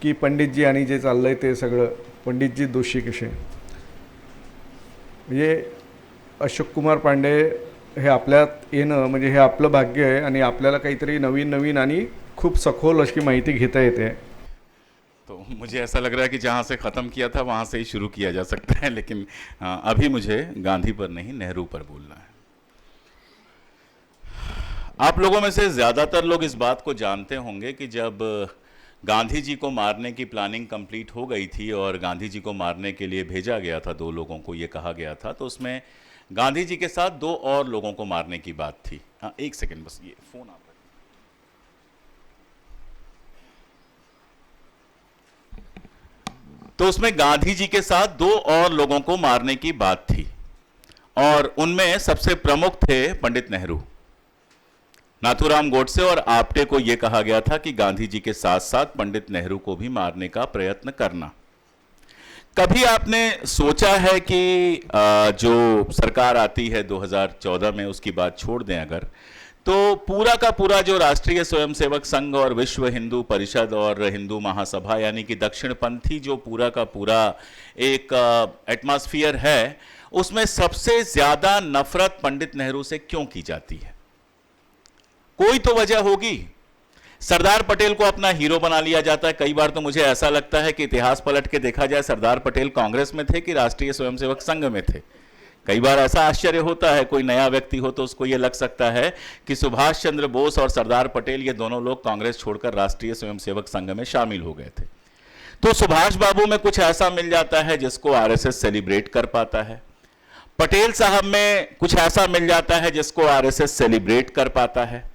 की पंडितजी आणि जे चाललंय ते सगळं पंडितजी दोषी कसे. म्हणजे अशोक कुमार पांडे हे आपल्यात येणं म्हणजे हे आपलं भाग्य आहे आणि आपल्याला काहीतरी नवीन नवीन आणि खूप सखोल अशी माहिती घेता येते. तो मुझे ऐसा लग रहा है कि जहाँ से ख़त्म किया था वहाँ से ही शुरू किया जा सकता है, लेकिन अभी मुझे गांधी पर नहीं नेहरू पर बोलना है. आप लोगों में से ज़्यादातर लोग इस बात को जानते होंगे कि जब गांधी जी को मारने की प्लानिंग कंप्लीट हो गई थी और गांधी जी को मारने के लिए भेजा गया था, 2 लोगों को ये कहा गया था, तो उसमें गांधी जी के साथ 2 और लोगों को मारने की बात थी. हाँ, एक सेकेंड बस, ये फ़ोन आप तो उसमें गांधी जी के साथ 2 और लोगों को मारने की बात थी और उनमें सबसे प्रमुख थे पंडित नेहरू. नाथूराम गोडसे और आप्टे को यह कहा गया था कि गांधी जी के साथ साथ पंडित नेहरू को भी मारने का प्रयत्न करना. कभी आपने सोचा है कि जो सरकार आती है 2014 में, उसकी बात छोड़ दें अगर, तो पूरा का पूरा जो राष्ट्रीय स्वयंसेवक संघ और विश्व हिंदू परिषद और हिंदू महासभा यानी कि दक्षिणपंथी जो पूरा का पूरा एक एटमॉस्फेयर है, उसमें सबसे ज्यादा नफरत पंडित नेहरू से क्यों की जाती है? कोई तो वजह होगी. सरदार पटेल को अपना हीरो बना लिया जाता है. कई बार तो मुझे ऐसा लगता है कि इतिहास पलट के देखा जाए, सरदार पटेल कांग्रेस में थे कि राष्ट्रीय स्वयंसेवक संघ में थे. कई बार ऐसा आश्चर्य होता है, कोई नया व्यक्ति हो तो उसको यह लग सकता है कि सुभाष चंद्र बोस और सरदार पटेल ये दोनों लोग कांग्रेस छोड़कर राष्ट्रीय स्वयंसेवक संघ में शामिल हो गए थे. तो सुभाष बाबू में कुछ ऐसा मिल जाता है जिसको आरएसएस सेलिब्रेट कर पाता है. पटेल साहब में कुछ ऐसा मिल जाता है जिसको आरएसएस सेलिब्रेट कर पाता है.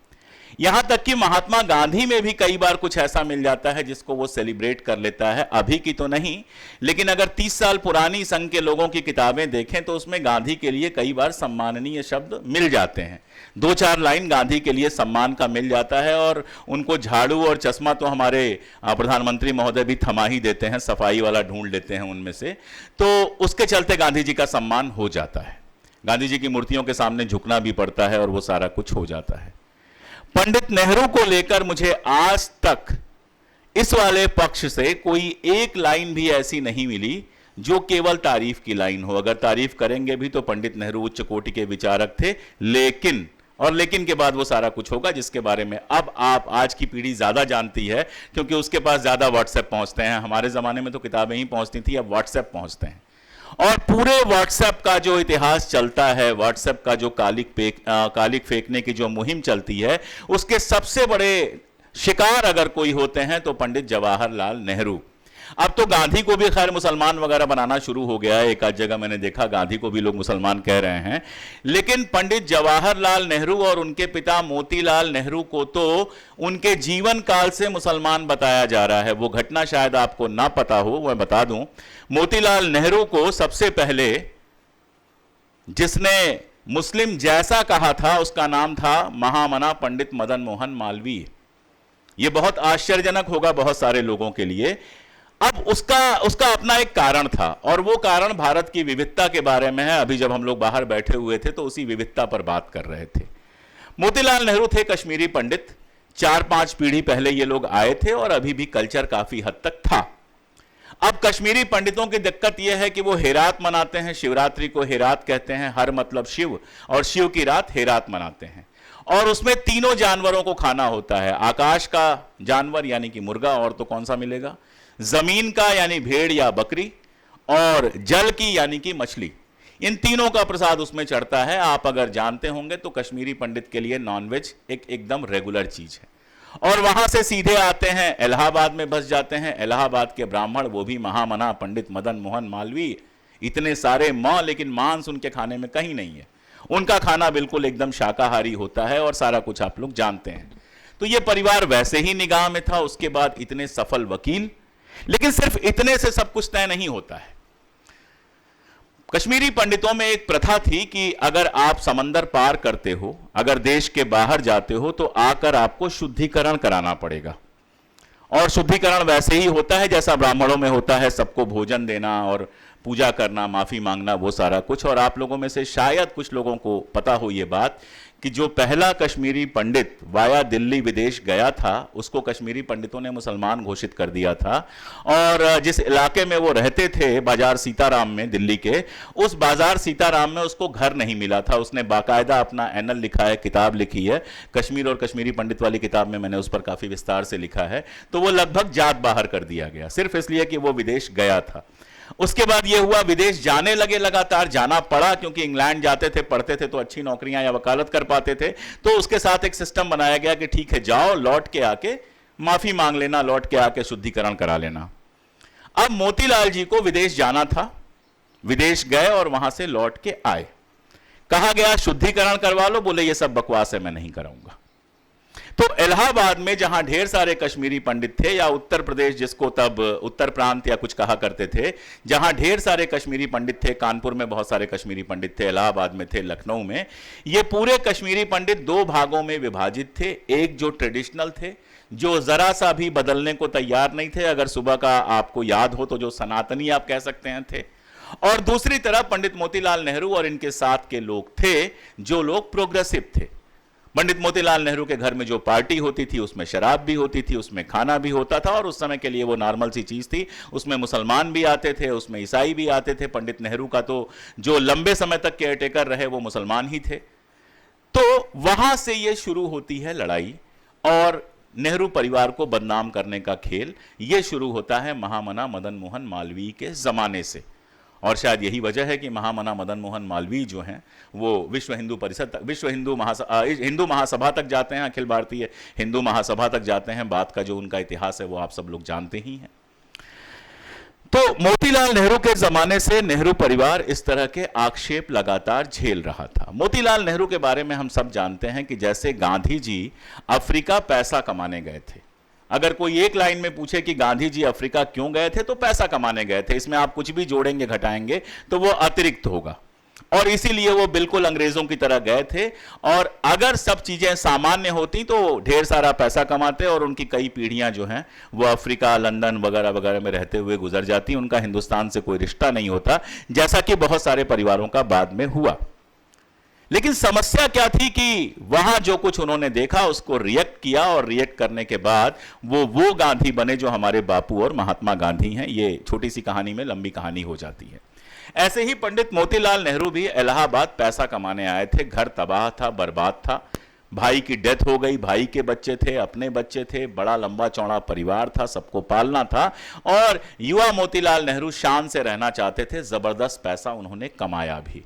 यहां तक कि महात्मा गांधी में भी कई बार कुछ ऐसा मिल जाता है जिसको वो सेलिब्रेट कर लेता है. अभी की तो नहीं, लेकिन अगर 30 साल पुरानी संघ के लोगों की किताबें देखें तो उसमें गांधी के लिए कई बार सम्माननीय शब्द मिल जाते हैं. 2-4 लाइन गांधी के लिए सम्मान का मिल जाता है और उनको झाड़ू और चश्मा तो हमारे प्रधानमंत्री महोदय भी थमा ही देते हैं, सफाई वाला ढूंढ लेते हैं उनमें से. तो उसके चलते गांधी जी का सम्मान हो जाता है. गांधी जी की मूर्तियों के सामने झुकना भी पड़ता है और वो सारा कुछ हो जाता है. पंडित नेहरू को लेकर मुझे आज तक इस वाले पक्ष से कोई एक लाइन भी ऐसी नहीं मिली जो केवल तारीफ की लाइन हो. अगर तारीफ करेंगे भी तो पंडित नेहरू उच्च कोटि के विचारक थे, लेकिन के बाद वो सारा कुछ होगा जिसके बारे में अब आप आज की पीढ़ी ज्यादा जानती है क्योंकि उसके पास ज्यादा व्हाट्सएप पहुंचते हैं. हमारे जमाने में तो किताबें ही पहुंचती थी, अब व्हाट्सएप पहुंचते हैं और पूरे व्हाट्सएप का जो इतिहास चलता है, व्हाट्सएप का जो कालिक फेंकने की जो मुहिम चलती है, उसके सबसे बड़े शिकार अगर कोई होते हैं तो पंडित जवाहरलाल नेहरू. अब तो गांधी को भी खैर मुसलमान वगैरह बनाना शुरू हो गया है. एक आध जगह मैंने देखा गांधी को भी लोग मुसलमान कह रहे हैं, लेकिन पंडित जवाहरलाल नेहरू और उनके पिता मोतीलाल नेहरू को तो उनके जीवन काल से मुसलमान बताया जा रहा है. वो घटना शायद आपको ना पता हो, मैं बता दूं. मोतीलाल नेहरू को सबसे पहले जिसने मुस्लिम जैसा कहा था उसका नाम था महामना पंडित मदन मोहन मालवीय. यह बहुत आश्चर्यजनक होगा बहुत सारे लोगों के लिए. अब उसका अपना एक कारण था और वो कारण भारत की विविधता के बारे में है. अभी जब हम लोग बाहर बैठे हुए थे तो उसी विविधता पर बात कर रहे थे. मोतीलाल नेहरू थे कश्मीरी पंडित. 4-5 पीढ़ी पहले ये लोग आए थे और अभी भी कल्चर काफी हद तक था. अब कश्मीरी पंडितों की दिक्कत यह है कि वो हेरात मनाते हैं. शिवरात्रि को हेरात कहते हैं. हर मतलब शिव, और शिव की रात हेरात मनाते हैं. और उसमें 3 जानवरों को खाना होता है. आकाश का जानवर यानी कि मुर्गा, और तो कौन सा मिलेगा, जमीन का यानी भेड़ या बकरी, और जल की यानी कि मछली. इन तीनों का प्रसाद उसमें चढ़ता है. आप अगर जानते होंगे तो कश्मीरी पंडित के लिए नॉनवेज एकदम रेगुलर चीज है. और वहां से सीधे आते हैं इलाहाबाद में बस जाते हैं. इलाहाबाद के ब्राह्मण, वो भी महामना पंडित मदन मोहन मालवीय. इतने सारे मां, लेकिन मांस उनके खाने में कहीं नहीं है. उनका खाना बिल्कुल एकदम शाकाहारी होता है और सारा कुछ आप लोग जानते हैं. तो ये परिवार वैसे ही निगाह में था. उसके बाद इतने सफल वकील. लेकिन सिर्फ इतने से सब कुछ तय नहीं होता है. कश्मीरी पंडितों में एक प्रथा थी कि अगर आप समंदर पार करते हो, अगर देश के बाहर जाते हो, तो आकर आपको शुद्धिकरण कराना पड़ेगा. और शुद्धिकरण वैसे ही होता है जैसा ब्राह्मणों में होता है, सबको भोजन देना और पूजा करना, माफी मांगना, वो सारा कुछ। और आप लोगों में से शायद कुछ लोगों को पता हो ये बात कि जो पहला कश्मीरी पंडित वाया दिल्ली विदेश गया था उसको कश्मीरी पंडितों ने मुसलमान घोषित कर दिया था। और जिस इलाके में वो रहते थे, बाजार सीताराम में, दिल्ली के, उस बाजार सीताराम में उसको घर नहीं मिला था। उसने बाकायदा अपना एनल लिखा है, किताब लिखी है, कश्मीर और कश्मीरी पंडित वाली किताब में मैंने उस पर काफी विस्तार से लिखा है। तो वो लगभग जात बाहर कर दिया गया सिर्फ इसलिए कि वो विदेश गया था। उसके बाद यह हुआ, विदेश जाने लगे, लगातार जाना पड़ा, क्योंकि इंग्लैंड जाते थे, पढ़ते थे तो अच्छी नौकरियां या वकालत कर पाते थे। तो उसके साथ एक सिस्टम बनाया गया कि ठीक है, जाओ, लौट के आके माफी मांग लेना, लौट के आके शुद्धिकरण करा लेना। अब मोतीलाल जी को विदेश जाना था, विदेश गए और वहां से लौट के आए। कहा गया शुद्धिकरण करवा लो, बोले ये सब बकवास है, मैं नहीं कराऊंगा। तो इलाहाबाद में जहां ढेर सारे कश्मीरी पंडित थे, या उत्तर प्रदेश जिसको तब उत्तर प्रांत या कुछ कहा करते थे, जहां ढेर सारे कश्मीरी पंडित थे, कानपुर में बहुत सारे कश्मीरी पंडित थे, इलाहाबाद में थे, लखनऊ में, ये पूरे कश्मीरी पंडित दो भागों में विभाजित थे। एक जो ट्रेडिशनल थे, जो जरा सा भी बदलने को तैयार नहीं थे, अगर सुबह का आपको याद हो तो जो सनातनी आप कह सकते हैं थे। और दूसरी तरफ पंडित मोतीलाल नेहरू और इनके साथ के लोग थे, जो लोग प्रोग्रेसिव थे। पंडित मोतीलाल नेहरू के घर में जो पार्टी होती थी उसमें शराब भी होती थी, उसमें खाना भी होता था, और उस समय के लिए वो नॉर्मल सी चीज थी। उसमें मुसलमान भी आते थे, उसमें ईसाई भी आते थे। पंडित नेहरू का तो जो लंबे समय तक केयरटेकर रहे वो मुसलमान ही थे। तो वहां से ये शुरू होती है लड़ाई, और नेहरू परिवार को बदनाम करने का खेल ये शुरू होता है महामना मदन मोहन मालवीय के जमाने से। और शायद यही वजह है कि महामना मदन मोहन मालवीय जो हैं वो विश्व हिंदू परिषद तक, हिंदू महासभा तक जाते हैं, अखिल भारतीय हिंदू महासभा तक जाते हैं। बात का जो उनका इतिहास है वो आप सब लोग जानते ही हैं। तो मोतीलाल नेहरू के जमाने से नेहरू परिवार इस तरह के आक्षेप लगातार झेल रहा था। मोतीलाल नेहरू के बारे में हम सब जानते हैं कि जैसे गांधी जी अफ्रीका पैसा कमाने गए थे। अगर कोई एक लाइन में पूछे कि गांधी जी अफ्रीका क्यों गए थे, तो पैसा कमाने गए थे। इसमें आप कुछ भी जोड़ेंगे घटाएंगे तो वो अतिरिक्त होगा, और इसीलिए वो बिल्कुल अंग्रेजों की तरह गए थे। और अगर सब चीजें सामान्य होती तो ढेर सारा पैसा कमाते, और उनकी कई पीढ़ियां जो हैं वो अफ्रीका, लंदन वगैरह वगैरह में रहते हुए गुजर जाती। उनका हिंदुस्तान से कोई रिश्ता नहीं होता, जैसा कि बहुत सारे परिवारों का बाद में हुआ। लेकिन समस्या क्या थी कि वहां जो कुछ उन्होंने देखा उसको रिएक्ट किया, और रिएक्ट करने के बाद वो गांधी बने जो हमारे बापू और महात्मा गांधी हैं। ये छोटी सी कहानी में लंबी कहानी हो जाती है। ऐसे ही पंडित मोतीलाल नेहरू भी इलाहाबाद पैसा कमाने आए थे। घर तबाह था, बर्बाद था, भाई की डेथ हो गई, भाई के बच्चे थे, अपने बच्चे थे, बड़ा लंबा चौड़ा परिवार था, सबको पालना था। और युवा मोतीलाल नेहरू शान से रहना चाहते थे। जबरदस्त पैसा उन्होंने कमाया भी,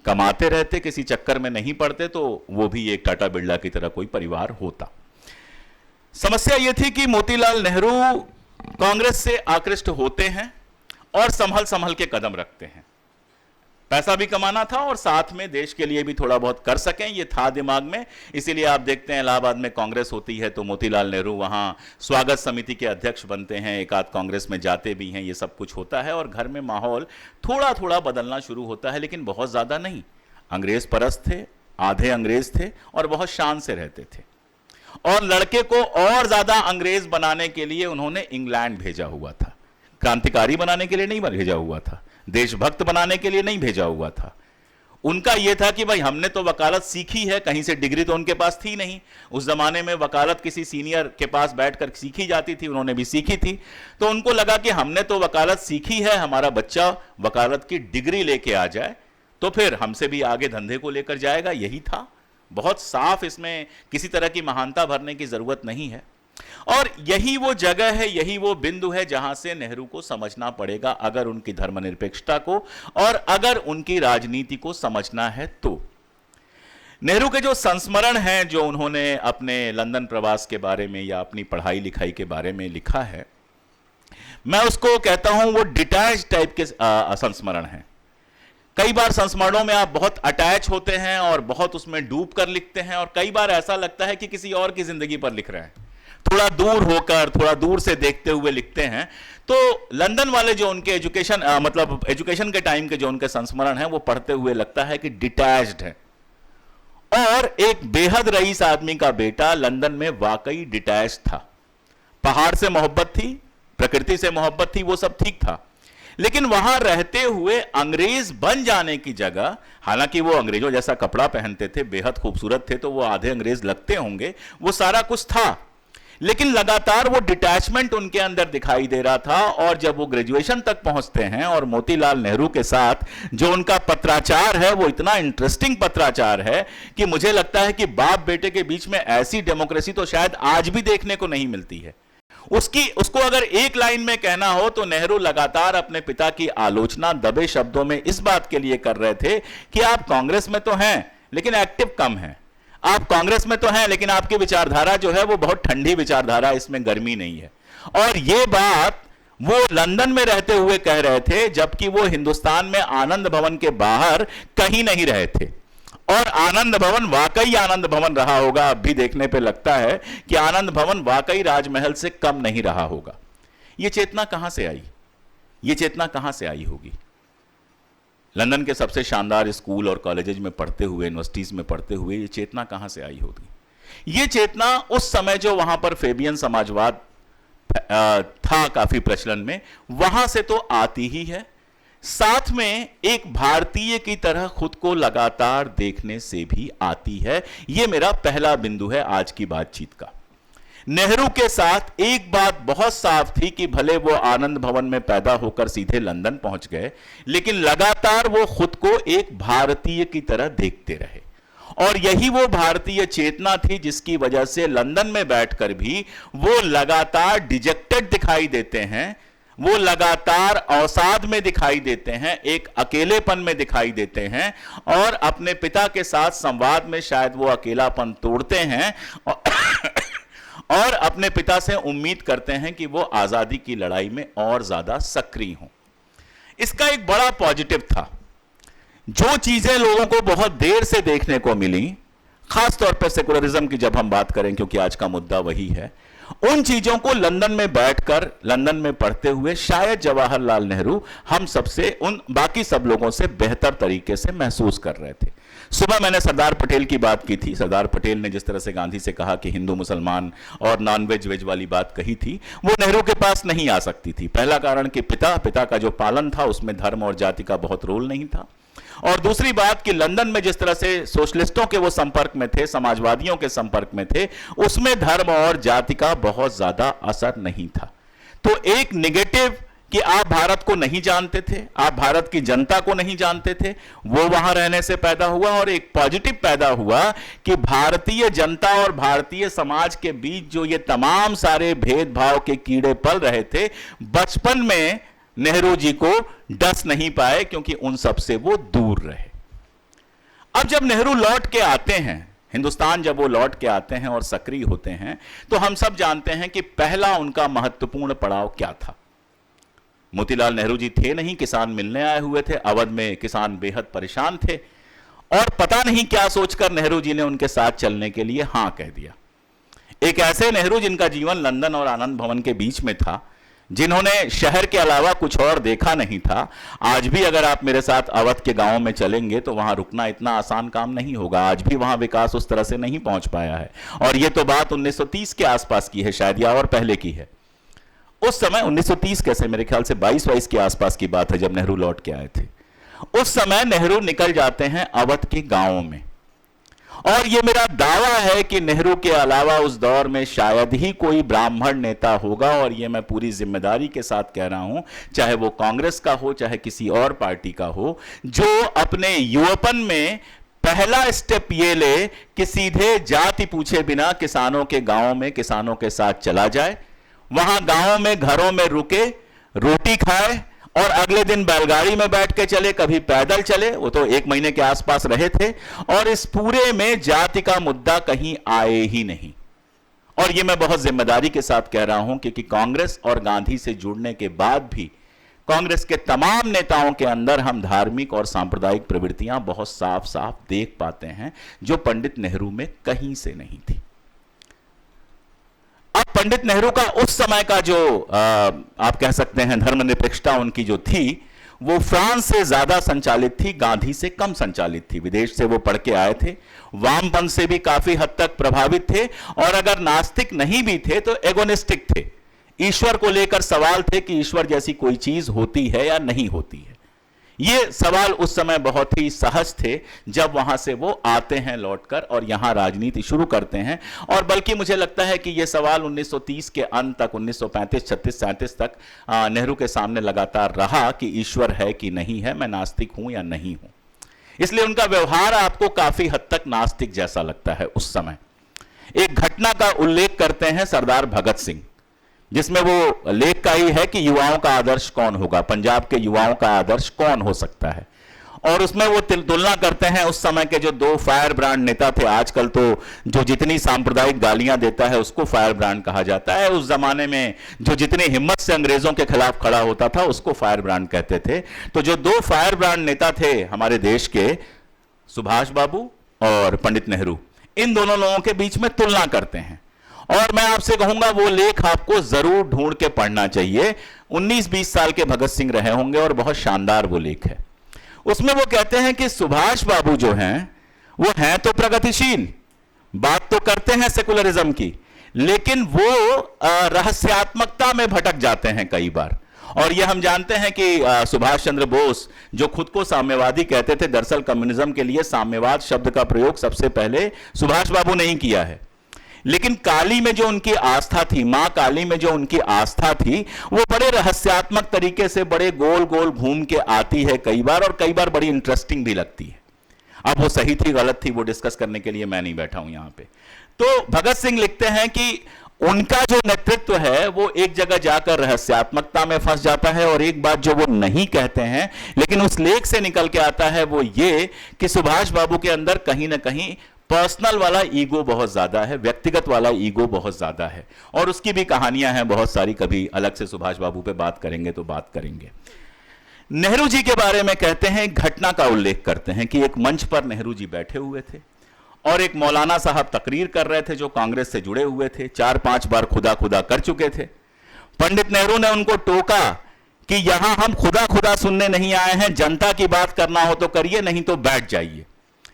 कमाते रहते, किसी चक्कर में नहीं पड़ते, तो वो भी एक टाटा बिरला की तरह कोई परिवार होता। समस्या यह थी कि मोतीलाल नेहरू कांग्रेस से आकृष्ट होते हैं और संभल संभल के कदम रखते हैं। पैसा भी कमाना था और साथ में देश के लिए भी थोड़ा बहुत कर सकें, ये था दिमाग में। इसीलिए आप देखते हैं इलाहाबाद में कांग्रेस होती है तो मोतीलाल नेहरू वहां स्वागत समिति के अध्यक्ष बनते हैं, एक आध कांग्रेस में जाते भी हैं, ये सब कुछ होता है। और घर में माहौल थोड़ा थोड़ा बदलना शुरू होता है, लेकिन बहुत ज्यादा नहीं। अंग्रेज परस्त थे, आधे अंग्रेज थे, और बहुत शान से रहते थे। और लड़के को और ज्यादा अंग्रेज बनाने के लिए उन्होंने इंग्लैंड भेजा हुआ था। क्रांतिकारी बनाने के लिए नहीं भेजा हुआ था, देशभक्त बनाने के लिए नहीं भेजा हुआ था। उनका यह था कि भाई हमने तो वकालत सीखी है, कहीं से डिग्री तो उनके पास थी नहीं। उस जमाने में वकालत किसी सीनियर के पास बैठकर सीखी जाती थी, उन्होंने भी सीखी थी। तो उनको लगा कि हमने तो वकालत सीखी है, हमारा बच्चा वकालत की डिग्री लेके आ जाए तो फिर हमसे भी आगे धंधे को लेकर जाएगा। यही था, बहुत साफ, इसमें किसी तरह की महानता भरने की जरूरत नहीं है। और यही वो जगह है, यही वो बिंदु है जहां से नेहरू को समझना पड़ेगा, अगर उनकी धर्मनिरपेक्षता को और अगर उनकी राजनीति को समझना है तो। नेहरू के जो संस्मरण हैं, जो उन्होंने अपने लंदन प्रवास के बारे में या अपनी पढ़ाई लिखाई के बारे में लिखा है, मैं उसको कहता हूं वो डिटैच टाइप के संस्मरण हैं। कई बार संस्मरणों में आप बहुत अटैच होते हैं और बहुत उसमें डूब कर लिखते हैं, और कई बार ऐसा लगता है कि किसी और की जिंदगी पर लिख रहे हैं, थोड़ा दूर होकर, थोड़ा दूर से देखते हुए लिखते हैं। तो लंदन वाले जो उनके एजुकेशन के टाइम के जो उनके संस्मरण हैं, वो पढ़ते हुए लगता है कि डिटैच्ड है। और एक बेहद रईस आदमी का बेटा लंदन में वाकई डिटैच था। पहाड़ से मोहब्बत थी, प्रकृति से मोहब्बत थी, वो सब ठीक था, लेकिन वहां रहते हुए अंग्रेज बन जाने की जगह, हालांकि वो अंग्रेजों जैसा कपड़ा पहनते थे, बेहद खूबसूरत थे, तो वो आधे अंग्रेज लगते होंगे, वो सारा कुछ था, लेकिन लगातार वो डिटैचमेंट उनके अंदर दिखाई दे रहा था। और जब वो ग्रेजुएशन तक पहुंचते हैं और मोतीलाल नेहरू के साथ जो उनका पत्राचार है वो इतना इंटरेस्टिंग पत्राचार है कि मुझे लगता है कि बाप बेटे के बीच में ऐसी डेमोक्रेसी तो शायद आज भी देखने को नहीं मिलती है। उसको अगर एक लाइन में कहना हो तो नेहरू लगातार अपने पिता की आलोचना दबे शब्दों में इस बात के लिए कर रहे थे कि आप कांग्रेस में तो हैं लेकिन एक्टिव कम हैं, आप कांग्रेस में तो हैं लेकिन आपकी विचारधारा जो है वो बहुत ठंडी विचारधारा, इसमें गर्मी नहीं है। और ये बात वो लंदन में रहते हुए कह रहे थे, जबकि वो हिंदुस्तान में आनंद भवन के बाहर कहीं नहीं रहे थे। और आनंद भवन वाकई आनंद भवन रहा होगा, अब भी देखने पे लगता है कि आनंद भवन वाकई राजमहल से कम नहीं रहा होगा। ये चेतना कहां से आई? ये चेतना कहां से आई होगी? लंदन के सबसे शानदार स्कूल और कॉलेजेज में पढ़ते हुए, यूनिवर्सिटीज में पढ़ते हुए ये चेतना कहां से आई होगी? ये चेतना उस समय जो वहां पर फेबियन समाजवाद था काफी प्रचलन में, वहां से तो आती ही है, साथ में एक भारतीय की तरह खुद को लगातार देखने से भी आती है। यह मेरा पहला बिंदु है आज की बातचीत का। नेहरू के साथ एक बात बहुत साफ थी कि भले वो आनंद भवन में पैदा होकर सीधे लंदन पहुंच गए, लेकिन लगातार वो खुद को एक भारतीय की तरह देखते रहे। और यही वो भारतीय चेतना थी जिसकी वजह से लंदन में बैठकर भी वो लगातार डिजेक्टेड दिखाई देते हैं, वो लगातार अवसाद में दिखाई देते हैं, एक अकेलेपन में दिखाई देते हैं, और अपने पिता के साथ संवाद में शायद वो अकेलापन तोड़ते हैं और अपने पिता से उम्मीद करते हैं कि वो आजादी की लड़ाई में और ज्यादा सक्रिय हों। इसका एक बड़ा पॉजिटिव था। जो चीजें लोगों को बहुत देर से देखने को मिली, खासतौर पर सेकुलरिज्म की जब हम बात करें, क्योंकि आज का मुद्दा वही है, उन चीजों को लंदन में बैठकर, लंदन में पढ़ते हुए शायद जवाहरलाल नेहरू हम सबसे, उन बाकी सब लोगों से बेहतर तरीके से महसूस कर रहे थे। सुबह मैंने सरदार पटेल की बात की थी। सरदार पटेल ने जिस तरह से गांधी से कहा कि हिंदू मुसलमान और नॉनवेज वेज वाली बात कही थी, वो नेहरू के पास नहीं आ सकती थी। पहला कारण कि पिता का जो पालन था उसमें धर्म और जाति का बहुत रोल नहीं था, और दूसरी बात कि लंदन में जिस तरह से सोशलिस्टों के वो संपर्क में थे, समाजवादियों के संपर्क में थे, उसमें धर्म और जाति का बहुत ज्यादा असर नहीं था। तो एक नेगेटिव कि आप भारत को नहीं जानते थे, आप भारत की जनता को नहीं जानते थे, वो वहां रहने से पैदा हुआ। और एक पॉजिटिव पैदा हुआ कि भारतीय जनता और भारतीय समाज के बीच जो ये तमाम सारे भेदभाव के कीड़े पल रहे थे, बचपन में नेहरू जी को डस नहीं पाए, क्योंकि उन सब से वो दूर रहे। अब जब नेहरू लौट के आते हैं हिंदुस्तान, जब वो लौट के आते हैं और सक्रिय होते हैं, तो हम सब जानते हैं कि पहला उनका महत्वपूर्ण पड़ाव क्या था। मोतीलाल नेहरू जी थे नहीं, किसान मिलने आए हुए थे। अवध में किसान बेहद परेशान थे, और पता नहीं क्या सोचकर नेहरू जी ने उनके साथ चलने के लिए हां कह दिया। एक ऐसे नेहरू जिनका जीवन लंदन और आनंद भवन के बीच में था, जिन्होंने शहर के अलावा कुछ और देखा नहीं था। आज भी अगर आप मेरे साथ अवध के गांवों में चलेंगे तो वहां रुकना इतना आसान काम नहीं होगा। आज भी वहां विकास उस तरह से नहीं पहुंच पाया है, और यह तो बात 1930 के आसपास की है शायद, या और पहले की है। उस समय 1930 कैसे, मेरे ख्याल से 22 के आसपास की बात है जब नेहरू लौट के आए थे। उस समय नेहरू निकल जाते हैं अवध के गांवों में, और यह मेरा दावा है कि नेहरू के अलावा उस दौर में शायद ही कोई ब्राह्मण नेता होगा, और यह मैं पूरी जिम्मेदारी के साथ कह रहा हूं, चाहे वो कांग्रेस का हो चाहे किसी और पार्टी का हो, जो अपने युवापन में पहला स्टेप ये ले कि सीधे जाति पूछे बिना किसानों के गांवों में किसानों के साथ चला जाए, वहां गांवों में घरों में रुके, रोटी खाए, और अगले दिन बैलगाड़ी में बैठ के चले, कभी पैदल चले। वो तो 1 महीने के आसपास रहे थे, और इस पूरे में जाति का मुद्दा कहीं आए ही नहीं। और ये मैं बहुत जिम्मेदारी के साथ कह रहा हूं, क्योंकि कांग्रेस और गांधी से जुड़ने के बाद भी कांग्रेस के तमाम नेताओं के अंदर हम धार्मिक और सांप्रदायिक प्रवृत्तियां बहुत साफ साफ देख पाते हैं, जो पंडित नेहरू में कहीं से नहीं थी। अब पंडित नेहरू का उस समय का जो आप कह सकते हैं धर्मनिरपेक्षता उनकी जो थी, वो फ्रांस से ज्यादा संचालित थी, गांधी से कम संचालित थी। विदेश से वो पढ़ के आए थे, वामपंथ से भी काफी हद तक प्रभावित थे, और अगर नास्तिक नहीं भी थे तो एगोनिस्टिक थे। ईश्वर को लेकर सवाल थे कि ईश्वर जैसी कोई चीज होती है या नहीं होती है। ये सवाल उस समय बहुत ही सहज थे जब वहां से वो आते हैं लौटकर और यहां राजनीति शुरू करते हैं। और बल्कि मुझे लगता है कि ये सवाल 1930 के अंत तक, 1935, 36, 37 तक नेहरू के सामने लगातार रहा कि ईश्वर है कि नहीं है, मैं नास्तिक हूं या नहीं हूं। इसलिए उनका व्यवहार आपको काफी हद तक नास्तिक जैसा लगता है उस समय। एक घटना का उल्लेख करते हैं सरदार भगत सिंह, जिसमें वो लेख का ही है कि युवाओं का आदर्श कौन होगा, पंजाब के युवाओं का आदर्श कौन हो सकता है। और उसमें वो तुलना करते हैं उस समय के जो दो फायर ब्रांड नेता थे। आजकल तो जो जितनी सांप्रदायिक गालियां देता है उसको फायर ब्रांड कहा जाता है, उस जमाने में जो जितनी हिम्मत से अंग्रेजों के खिलाफ खड़ा होता था उसको फायर ब्रांड कहते थे। तो जो दो फायर ब्रांड नेता थे हमारे देश के, सुभाष बाबू और पंडित नेहरू, इन दोनों लोगों के बीच में तुलना करते हैं। और मैं आपसे कहूंगा वो लेख आपको जरूर ढूंढ के पढ़ना चाहिए। 19-20 साल के भगत सिंह रहे होंगे और बहुत शानदार वो लेख है। उसमें वो कहते हैं कि सुभाष बाबू जो हैं वो हैं तो प्रगतिशील, बात तो करते हैं सेकुलरिज्म की, लेकिन वो रहस्यात्मकता में भटक जाते हैं कई बार। और ये हम जानते हैं कि सुभाष चंद्र बोस जो खुद को साम्यवादी कहते थे, दरअसल कम्युनिज्म के लिए साम्यवाद शब्द का प्रयोग सबसे पहले सुभाष बाबू ने ही किया है। लेकिन काली में जो उनकी आस्था थी, मां काली में जो उनकी आस्था थी, वो बड़े रहस्यात्मक तरीके से बड़े गोल गोल घूम के आती है कई बार, और कई बार बड़ी इंटरेस्टिंग भी लगती है। अब वो सही थी गलत थी वो डिस्कस करने के लिए मैं नहीं बैठा हूं यहां पे। तो भगत सिंह लिखते हैं कि उनका जो नेतृत्व है वो एक जगह जाकर रहस्यात्मकता में फंस जाता है। और एक बात जो वो नहीं कहते हैं लेकिन उस लेख से निकल के आता है वो ये कि सुभाष बाबू के अंदर कहीं ना कहीं पर्सनल वाला ईगो बहुत ज्यादा है, व्यक्तिगत वाला ईगो बहुत ज्यादा है। और उसकी भी कहानियां हैं बहुत सारी, कभी अलग से सुभाष बाबू पे बात करेंगे तो बात करेंगे। नेहरू जी के बारे में कहते हैं, घटना का उल्लेख करते हैं कि एक मंच पर नेहरू जी बैठे हुए थे और एक मौलाना साहब तकरीर कर रहे थे जो कांग्रेस से जुड़े हुए थे, 4-5 बार खुदा खुदा कर चुके थे। पंडित नेहरू ने उनको टोका कि यहां हम खुदा खुदा सुनने नहीं आए हैं, जनता की बात करना हो तो करिए, नहीं तो बैठ जाइए।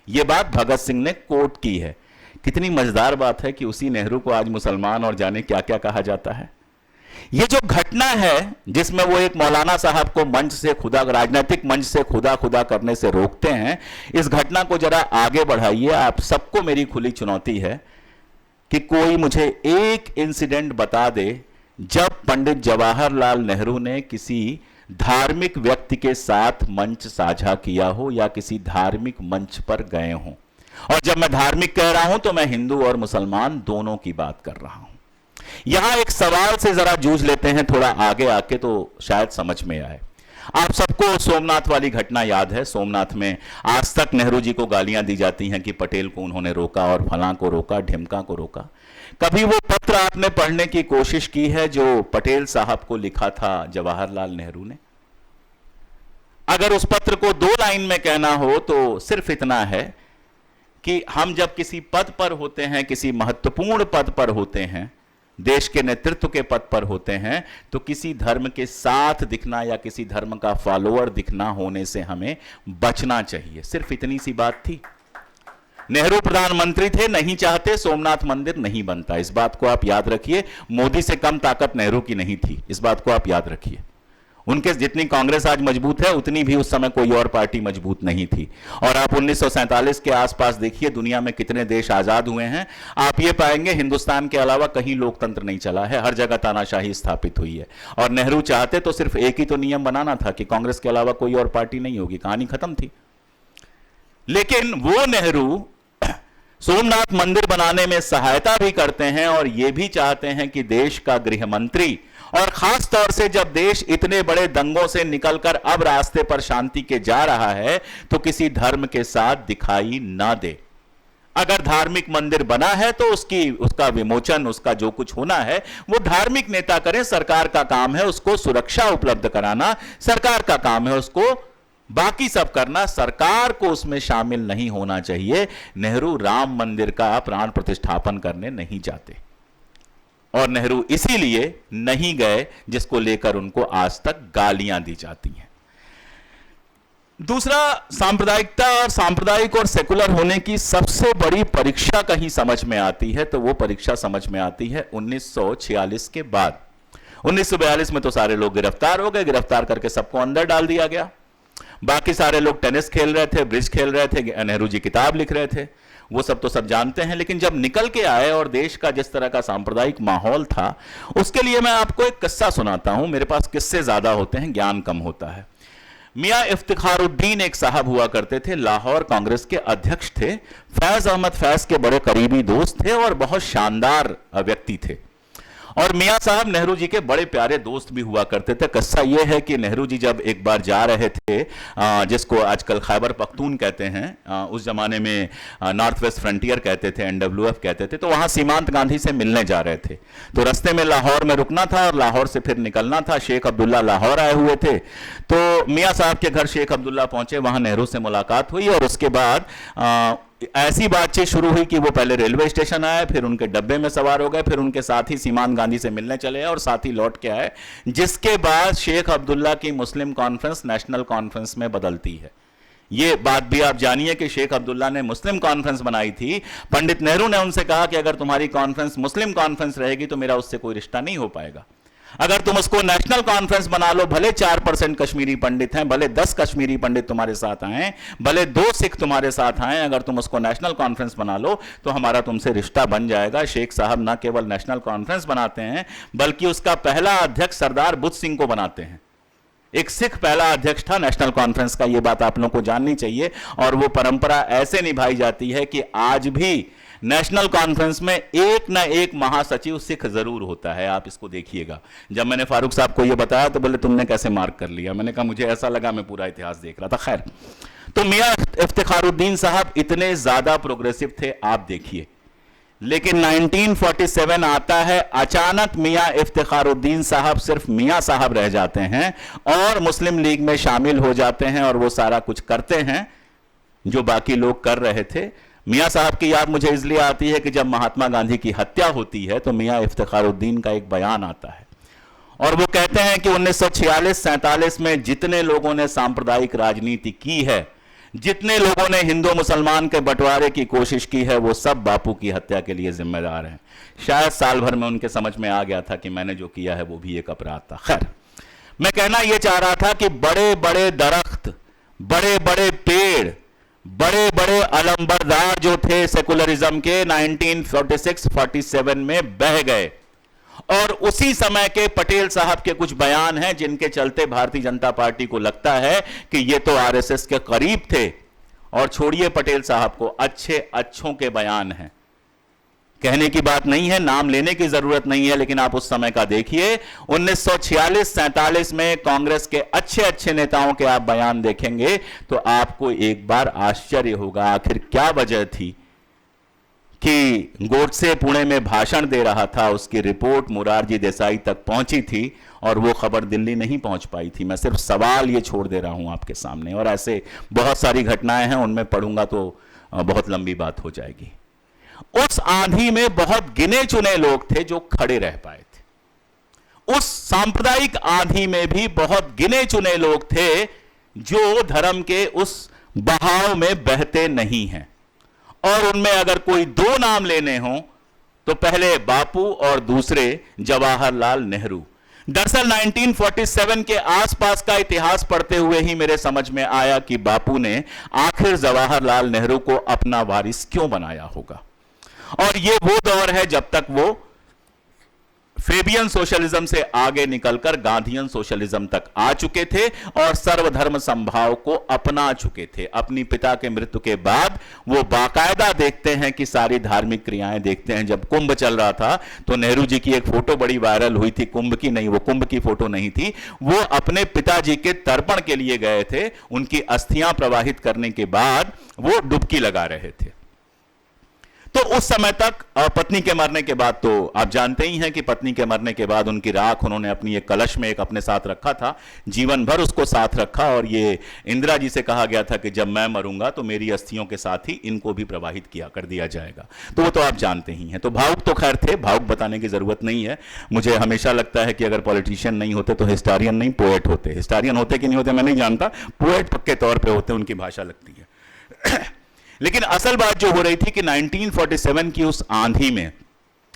यह बात भगत सिंह ने कोट की है। कितनी मजेदार बात है कि उसी नेहरू को आज मुसलमान और जाने क्या क्या कहा जाता है। यह जो घटना है जिसमें वो एक मौलाना साहब को मंच से खुदा, राजनीतिक मंच से खुदा खुदा करने से रोकते हैं, इस घटना को जरा आगे बढ़ाइए। आप सबको मेरी खुली चुनौती है कि कोई मुझे एक इंसिडेंट बता दे जब पंडित जवाहरलाल नेहरू ने किसी धार्मिक व्यक्ति के साथ मंच साझा किया हो या किसी धार्मिक मंच पर गए हो। और जब मैं धार्मिक कह रहा हूं तो मैं हिंदू और मुसलमान दोनों की बात कर रहा हूं। यहां एक सवाल से जरा जूझ लेते हैं थोड़ा आगे आके तो शायद समझ में आए। आप सबको सोमनाथ वाली घटना याद है। सोमनाथ में आज तक नेहरू जी को गालियां दी जाती हैं कि पटेल को उन्होंने रोका और फलां को रोका, ढिमका को रोका। कभी वो पत्र आपने पढ़ने की कोशिश की है जो पटेल साहब को लिखा था जवाहरलाल नेहरू ने? अगर उस पत्र को 2 लाइन में कहना हो तो सिर्फ इतना है कि हम जब किसी पद पर होते हैं, किसी महत्वपूर्ण पद पर होते हैं, देश के नेतृत्व के पद पर होते हैं, तो किसी धर्म के साथ दिखना या किसी धर्म का फॉलोअर दिखना होने से हमें बचना चाहिए। सिर्फ इतनी सी बात थी। नेहरू प्रधानमंत्री थे, नहीं चाहते सोमनाथ मंदिर नहीं बनता। इस बात को आप याद रखिए। मोदी से कम ताकत नेहरू की नहीं थी, इस बात को आप याद रखिए। उनके जितनी कांग्रेस आज मजबूत है उतनी भी उस समय कोई और पार्टी मजबूत नहीं थी। और आप 1947 के आसपास देखिए दुनिया में कितने देश आजाद हुए हैं, आप ये पाएंगे हिंदुस्तान के अलावा कहीं लोकतंत्र नहीं चला है, हर जगह तानाशाही स्थापित हुई है। और नेहरू चाहते तो सिर्फ एक ही तो नियम बनाना था कि कांग्रेस के अलावा कोई और पार्टी नहीं होगी, कहानी खत्म थी। लेकिन वो नेहरू सोमनाथ मंदिर बनाने में सहायता भी करते हैं और यह भी चाहते हैं कि देश का गृह मंत्री, और खास तौर से जब देश इतने बड़े दंगों से निकलकर अब रास्ते पर शांति के जा रहा है, तो किसी धर्म के साथ दिखाई ना दे। अगर धार्मिक मंदिर बना है तो उसका विमोचन, उसका जो कुछ होना है वो धार्मिक नेता करें। सरकार का काम है उसको सुरक्षा उपलब्ध कराना, सरकार का काम है उसको बाकी सब करना, सरकार को उसमें शामिल नहीं होना चाहिए। नेहरू राम मंदिर का प्राण प्रतिष्ठापन करने नहीं जाते और नेहरू इसीलिए नहीं गए, जिसको लेकर उनको आज तक गालियां दी जाती हैं। दूसरा, सांप्रदायिकता और सांप्रदायिक और सेकुलर होने की सबसे बड़ी परीक्षा कहीं समझ में आती है तो वो परीक्षा समझ में आती है 1946 के बाद। 1942 में तो सारे लोग गिरफ्तार हो गए, गिरफ्तार करके सबको अंदर डाल दिया गया। बाकी सारे लोग टेनिस खेल रहे थे, ब्रिज खेल रहे थे, नेहरू जी किताब लिख रहे थे, वो सब तो सब जानते हैं। लेकिन जब निकल के आए और देश का जिस तरह का सांप्रदायिक माहौल था, उसके लिए मैं आपको एक किस्सा सुनाता हूं। मेरे पास किस्से ज्यादा होते हैं, ज्ञान कम होता है। मियां इफ्तिखारुद्दीन एक साहब हुआ करते थे, लाहौर कांग्रेस के अध्यक्ष थे, फैज अहमद फैज के बड़े करीबी दोस्त थे और बहुत शानदार व्यक्ति थे। और मियां साहब नेहरू जी के बड़े प्यारे दोस्त भी हुआ करते थे। किस्सा यह है कि नेहरू जी जब एक बार जा रहे थे, जिसको आजकल खैबर पख्तून कहते हैं, उस जमाने में नॉर्थ वेस्ट फ्रंटियर कहते थे, NWF कहते थे, तो वहां सीमांत गांधी से मिलने जा रहे थे। तो रास्ते में लाहौर में रुकना था और लाहौर से फिर निकलना था। शेख अब्दुल्ला लाहौर आए हुए थे, तो मियां साहब के घर शेख अब्दुल्ला पहुंचे, वहां नेहरू से मुलाकात हुई और उसके बाद ऐसी बातचीत शुरू हुई कि वो पहले रेलवे स्टेशन आए, फिर उनके डब्बे में सवार हो गए, फिर उनके साथ ही सीमांत गांधी से मिलने चले और साथ ही लौट के आए। जिसके बाद शेख अब्दुल्ला की मुस्लिम कॉन्फ्रेंस नेशनल कॉन्फ्रेंस में बदलती है। ये बात भी आप जानिए कि शेख अब्दुल्ला ने मुस्लिम कॉन्फ्रेंस बनाई थी। पंडित नेहरू ने उनसे कहा कि अगर तुम्हारी कॉन्फ्रेंस मुस्लिम कॉन्फ्रेंस रहेगी तो मेरा उससे कोई रिश्ता नहीं हो पाएगा। अगर तुम उसको नेशनल कॉन्फ्रेंस बना लो, भले 4% कश्मीरी पंडित हैं, भले 10 कश्मीरी पंडित तुम्हारे साथ आए, भले 2 सिख तुम्हारे साथ आए, अगर तुम उसको नेशनल कॉन्फ्रेंस बना लो तो हमारा तुमसे रिश्ता बन जाएगा। शेख साहब न केवल नेशनल कॉन्फ्रेंस बनाते हैं, बल्कि उसका पहला अध्यक्ष सरदार बुद्ध सिंह को बनाते हैं। एक सिख पहला अध्यक्ष था नेशनल कॉन्फ्रेंस का, यह बात आप लोगों को जाननी चाहिए। और वो परंपरा ऐसे निभाई जाती है कि आज भी नेशनल कॉन्फ्रेंस में एक ना एक महासचिव सिख जरूर होता है। आप इसको देखिएगा। जब मैंने फारूक साहब को यह बताया तो बोले तुमने कैसे मार्क कर लिया? मैंने कहा मुझे ऐसा लगा मैं पूरा इतिहास देख रहा था। खैर, तो मियां इफ्तिखारुद्दीन साहब इतने ज्यादा प्रोग्रेसिव थे, आप देखिए। लेकिन 1947 आता है, अचानक मियां इफ्तिखारुद्दीन साहब सिर्फ मियां साहब रह जाते हैं और मुस्लिम लीग में शामिल हो जाते हैं और वो सारा कुछ करते हैं जो बाकी लोग कर रहे थे। मियां साहब की याद मुझे इसलिए आती है कि जब महात्मा गांधी की हत्या होती है तो मियां इफ्तिखारुद्दीन का एक बयान आता है और वो कहते हैं कि 1946-47 में जितने लोगों ने सांप्रदायिक राजनीति की है, जितने लोगों ने हिंदू मुसलमान के बंटवारे की कोशिश की है, वो सब बापू की हत्या के लिए जिम्मेदार हैं। शायद साल भर में उनके समझ में आ गया था कि मैंने जो किया है वो भी एक अपराध था। खैर, मैं कहना यह चाह रहा था कि बड़े बड़े दरख्त, बड़े बड़े पेड़, बड़े बड़े अलंबरदार जो थे सेकुलरिज्म के 1946-47 में बह गए। और उसी समय के पटेल साहब के कुछ बयान हैं जिनके चलते भारतीय जनता पार्टी को लगता है कि ये तो आरएसएस के करीब थे। और छोड़िए पटेल साहब को, अच्छे अच्छों के बयान हैं, कहने की बात नहीं है, नाम लेने की जरूरत नहीं है, लेकिन आप उस समय का देखिए। 1946-47 में कांग्रेस के अच्छे अच्छे नेताओं के आप बयान देखेंगे तो आपको एक बार आश्चर्य होगा, आखिर क्या वजह थी कि गोडसे पुणे में भाषण दे रहा था, उसकी रिपोर्ट मोरारजी देसाई तक पहुंची थी और वो खबर दिल्ली नहीं पहुंच पाई थी। मैं सिर्फ सवाल ये छोड़ दे रहा हूं आपके सामने, और ऐसे बहुत सारी घटनाएं हैं, उनमें पढ़ूंगा तो बहुत लंबी बात हो जाएगी। उस आंधी में बहुत गिने चुने लोग थे जो खड़े रह पाए थे। उस सांप्रदायिक आंधी में भी बहुत गिने चुने लोग थे जो धर्म के उस बहाव में बहते नहीं हैं। और उनमें अगर कोई 2 नाम लेने हों तो पहले बापू और दूसरे जवाहरलाल नेहरू। दरअसल 1947 के आसपास का इतिहास पढ़ते हुए ही मेरे समझ में आया कि बापू ने आखिर जवाहरलाल नेहरू को अपना वारिस क्यों बनाया होगा। और यह वो दौर है जब तक वो फेबियन सोशलिज्म से आगे निकलकर गांधीयन सोशलिज्म तक आ चुके थे और सर्वधर्म संभाव को अपना चुके थे। अपनी पिता के मृत्यु के बाद वो बाकायदा देखते हैं कि सारी धार्मिक क्रियाएं देखते हैं। जब कुंभ चल रहा था तो नेहरू जी की एक फोटो बड़ी वायरल हुई थी, कुंभ की नहीं, वो कुंभ की फोटो नहीं थी, वो अपने पिताजी के तर्पण के लिए गए थे। उनकी अस्थियां प्रवाहित करने के बाद वो डुबकी लगा रहे थे। तो उस समय तक पत्नी के मरने के बाद, तो आप जानते ही हैं कि पत्नी के मरने के बाद उनकी राख उन्होंने अपनी एक कलश में एक अपने साथ रखा था, जीवन भर उसको साथ रखा। और ये इंदिरा जी से कहा गया था कि जब मैं मरूंगा तो मेरी अस्थियों के साथ ही इनको भी प्रवाहित किया कर दिया जाएगा। तो वो तो आप जानते ही हैं। तो भावुक तो खैर थे, भावुक बताने की जरूरत नहीं है। मुझे हमेशा लगता है कि अगर पॉलिटिशियन नहीं होते तो हिस्टोरियन नहीं, पोएट होते। हिस्टोरियन होते कि नहीं होते मैं नहीं जानता, पोएट पक्के तौर पर होते, उनकी भाषा लगती है। लेकिन असल बात जो हो रही थी कि 1947 की उस आंधी में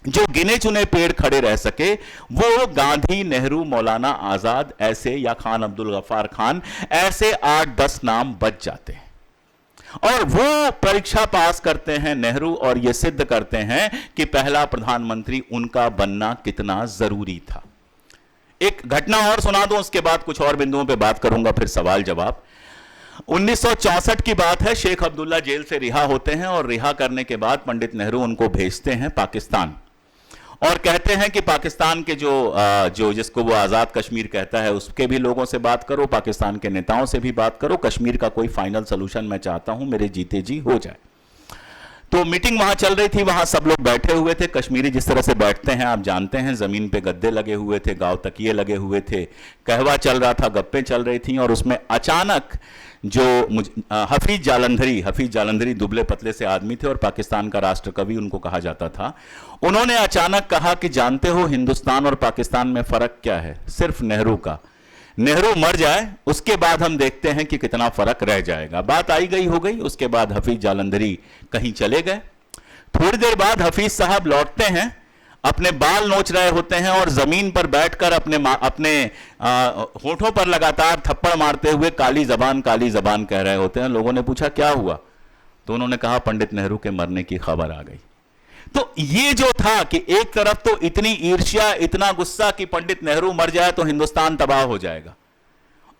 जो गिने चुने पेड़ खड़े रह सके वो गांधी, नेहरू, मौलाना आजाद ऐसे, या खान अब्दुल गफ्फार खान ऐसे 8-10 नाम बच जाते हैं। और वो परीक्षा पास करते हैं नेहरू, और ये सिद्ध करते हैं कि पहला प्रधानमंत्री उनका बनना कितना जरूरी था। एक घटना और सुना दूं, उसके बाद कुछ और बिंदुओं पे बात करूंगा, फिर सवाल जवाब। 1964 की बात है, शेख अब्दुल्ला जेल से रिहा होते हैं और रिहा करने के बाद पंडित नेहरू उनको भेजते हैं पाकिस्तान, और कहते हैं कि पाकिस्तान के जो जिसको वो आज़ाद कश्मीर कहता है उसके भी लोगों से बात करो, पाकिस्तान के नेताओं से भी बात करो, कश्मीर का कोई फाइनल सोल्यूशन मैं चाहता हूं मेरे जीते जी हो जाए। तो मीटिंग वहां चल रही थी, वहां सब लोग बैठे हुए थे, कश्मीरी जिस तरह से बैठते हैं आप जानते हैं, जमीन पे गद्दे लगे हुए थे, गांव तकिए लगे हुए थे, कहवा चल रहा था, गप्पे चल रही थी, और उसमें अचानक जो हफीज जालंधरी दुबले पतले से आदमी थे और पाकिस्तान का राष्ट्र कवि उनको कहा जाता था, उन्होंने अचानक कहा कि जानते हो हिंदुस्तान और पाकिस्तान में फर्क क्या है? सिर्फ नेहरू का। नेहरू मर जाए उसके बाद हम देखते हैं कि कितना फर्क रह जाएगा। बात आई गई हो गई। उसके बाद हफीज जालंधरी कहीं चले गए। थोड़ी देर बाद हफीज साहब लौटते हैं, अपने बाल नोच रहे होते हैं और जमीन पर बैठकर अपने होठों पर लगातार थप्पड़ मारते हुए काली जबान कह रहे होते हैं। लोगों ने पूछा क्या हुआ, तो उन्होंने कहा पंडित नेहरू के मरने की खबर आ गई। तो ये जो था कि एक तरफ तो इतनी ईर्ष्या, इतना गुस्सा कि पंडित नेहरू मर जाए तो हिंदुस्तान तबाह हो जाएगा,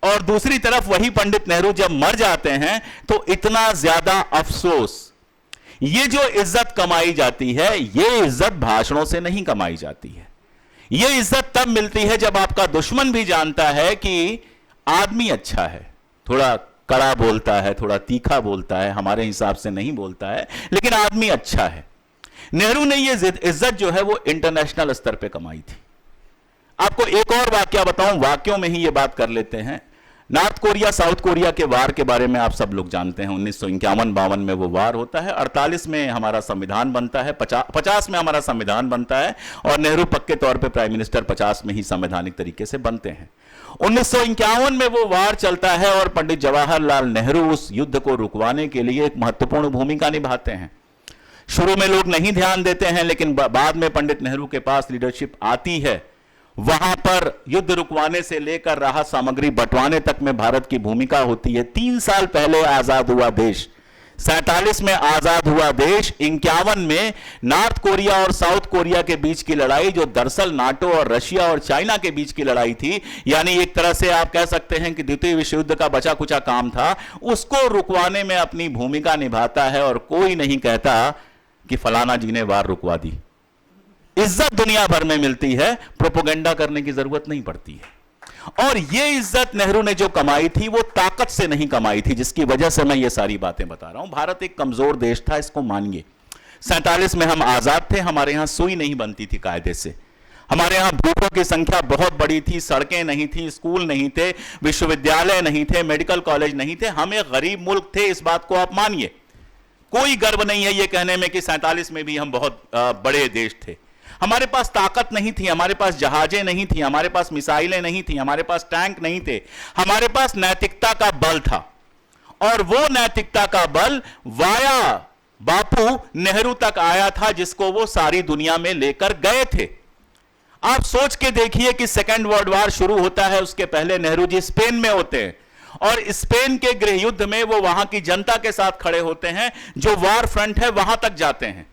और दूसरी तरफ वही पंडित नेहरू जब मर जाते हैं तो इतना ज्यादा अफसोस। ये जो इज्जत कमाई जाती है, ये इज्जत भाषणों से नहीं कमाई जाती है। ये इज्जत तब मिलती है जब आपका दुश्मन भी जानता है कि आदमी अच्छा है, थोड़ा कड़ा बोलता है, थोड़ा तीखा बोलता है, हमारे हिसाब से नहीं बोलता है, लेकिन आदमी अच्छा है। नेहरू ने ये इज्जत जो है वो इंटरनेशनल स्तर पे कमाई थी। आपको एक और वाकया बताऊं, वाक्यों में ही ये बात कर लेते हैं। नॉर्थ कोरिया साउथ कोरिया के वार के बारे में आप सब लोग जानते हैं। 1951-52 में वो वार होता है, 48 में हमारा संविधान बनता है, 50 में हमारा संविधान बनता है, और नेहरू पक्के तौर पे प्राइम मिनिस्टर 50 में ही संवैधानिक तरीके से बनते हैं। 1951 में वो वार चलता है और पंडित जवाहरलाल नेहरू उस युद्ध को रुकवाने के लिए एक महत्वपूर्ण भूमिका निभाते हैं। शुरू में लोग नहीं ध्यान देते हैं, लेकिन बाद में पंडित नेहरू के पास लीडरशिप आती है। वहां पर युद्ध रुकवाने से लेकर राहत सामग्री बंटवाने तक में भारत की भूमिका होती है। 3 साल पहले आजाद हुआ देश, 47 में आजाद हुआ देश, 51 में नॉर्थ कोरिया और साउथ कोरिया के बीच की लड़ाई, जो दरअसल नाटो और रशिया और चाइना के बीच की लड़ाई थी, यानी एक तरह से आप कह सकते हैं कि द्वितीय विश्व युद्ध का बचा कुचा काम था, उसको रुकवाने में अपनी भूमिका निभाता है। और कोई नहीं कहता कि फलाना जी ने वार रुकवा दी। इज्जत दुनिया भर में मिलती है, प्रोपेगेंडा करने की जरूरत नहीं पड़ती है। और ये इज्जत नेहरू ने जो कमाई थी वो ताकत से नहीं कमाई थी, जिसकी वजह से मैं ये सारी बातें बता रहा हूं। भारत एक कमजोर देश था, इसको मानिए। 47 में हम आजाद थे, हमारे यहां सुई नहीं बनती थी कायदे से, हमारे यहां भूखों की संख्या बहुत बड़ी थी, सड़कें नहीं थी, स्कूल नहीं थे, विश्वविद्यालय नहीं थे, मेडिकल कॉलेज नहीं थे। हम एक गरीब मुल्क थे, इस बात को आप मानिए। कोई गर्व नहीं है ये कहने में कि 47 में भी हम बहुत बड़े देश थे। हमारे पास ताकत नहीं थी, हमारे पास जहाजें नहीं थी, हमारे पास मिसाइलें नहीं थी, हमारे पास टैंक नहीं थे, हमारे पास नैतिकता का बल था। और वो नैतिकता का बल वाया बापू नेहरू तक आया था, जिसको वो सारी दुनिया में लेकर गए थे। आप सोच के देखिए कि सेकेंड वर्ल्ड वॉर शुरू होता है, उसके पहले नेहरू जी स्पेन में होते हैं, और स्पेन के गृह युद्ध में वो वहां की जनता के साथ खड़े होते हैं, जो वार फ्रंट है वहां तक जाते हैं,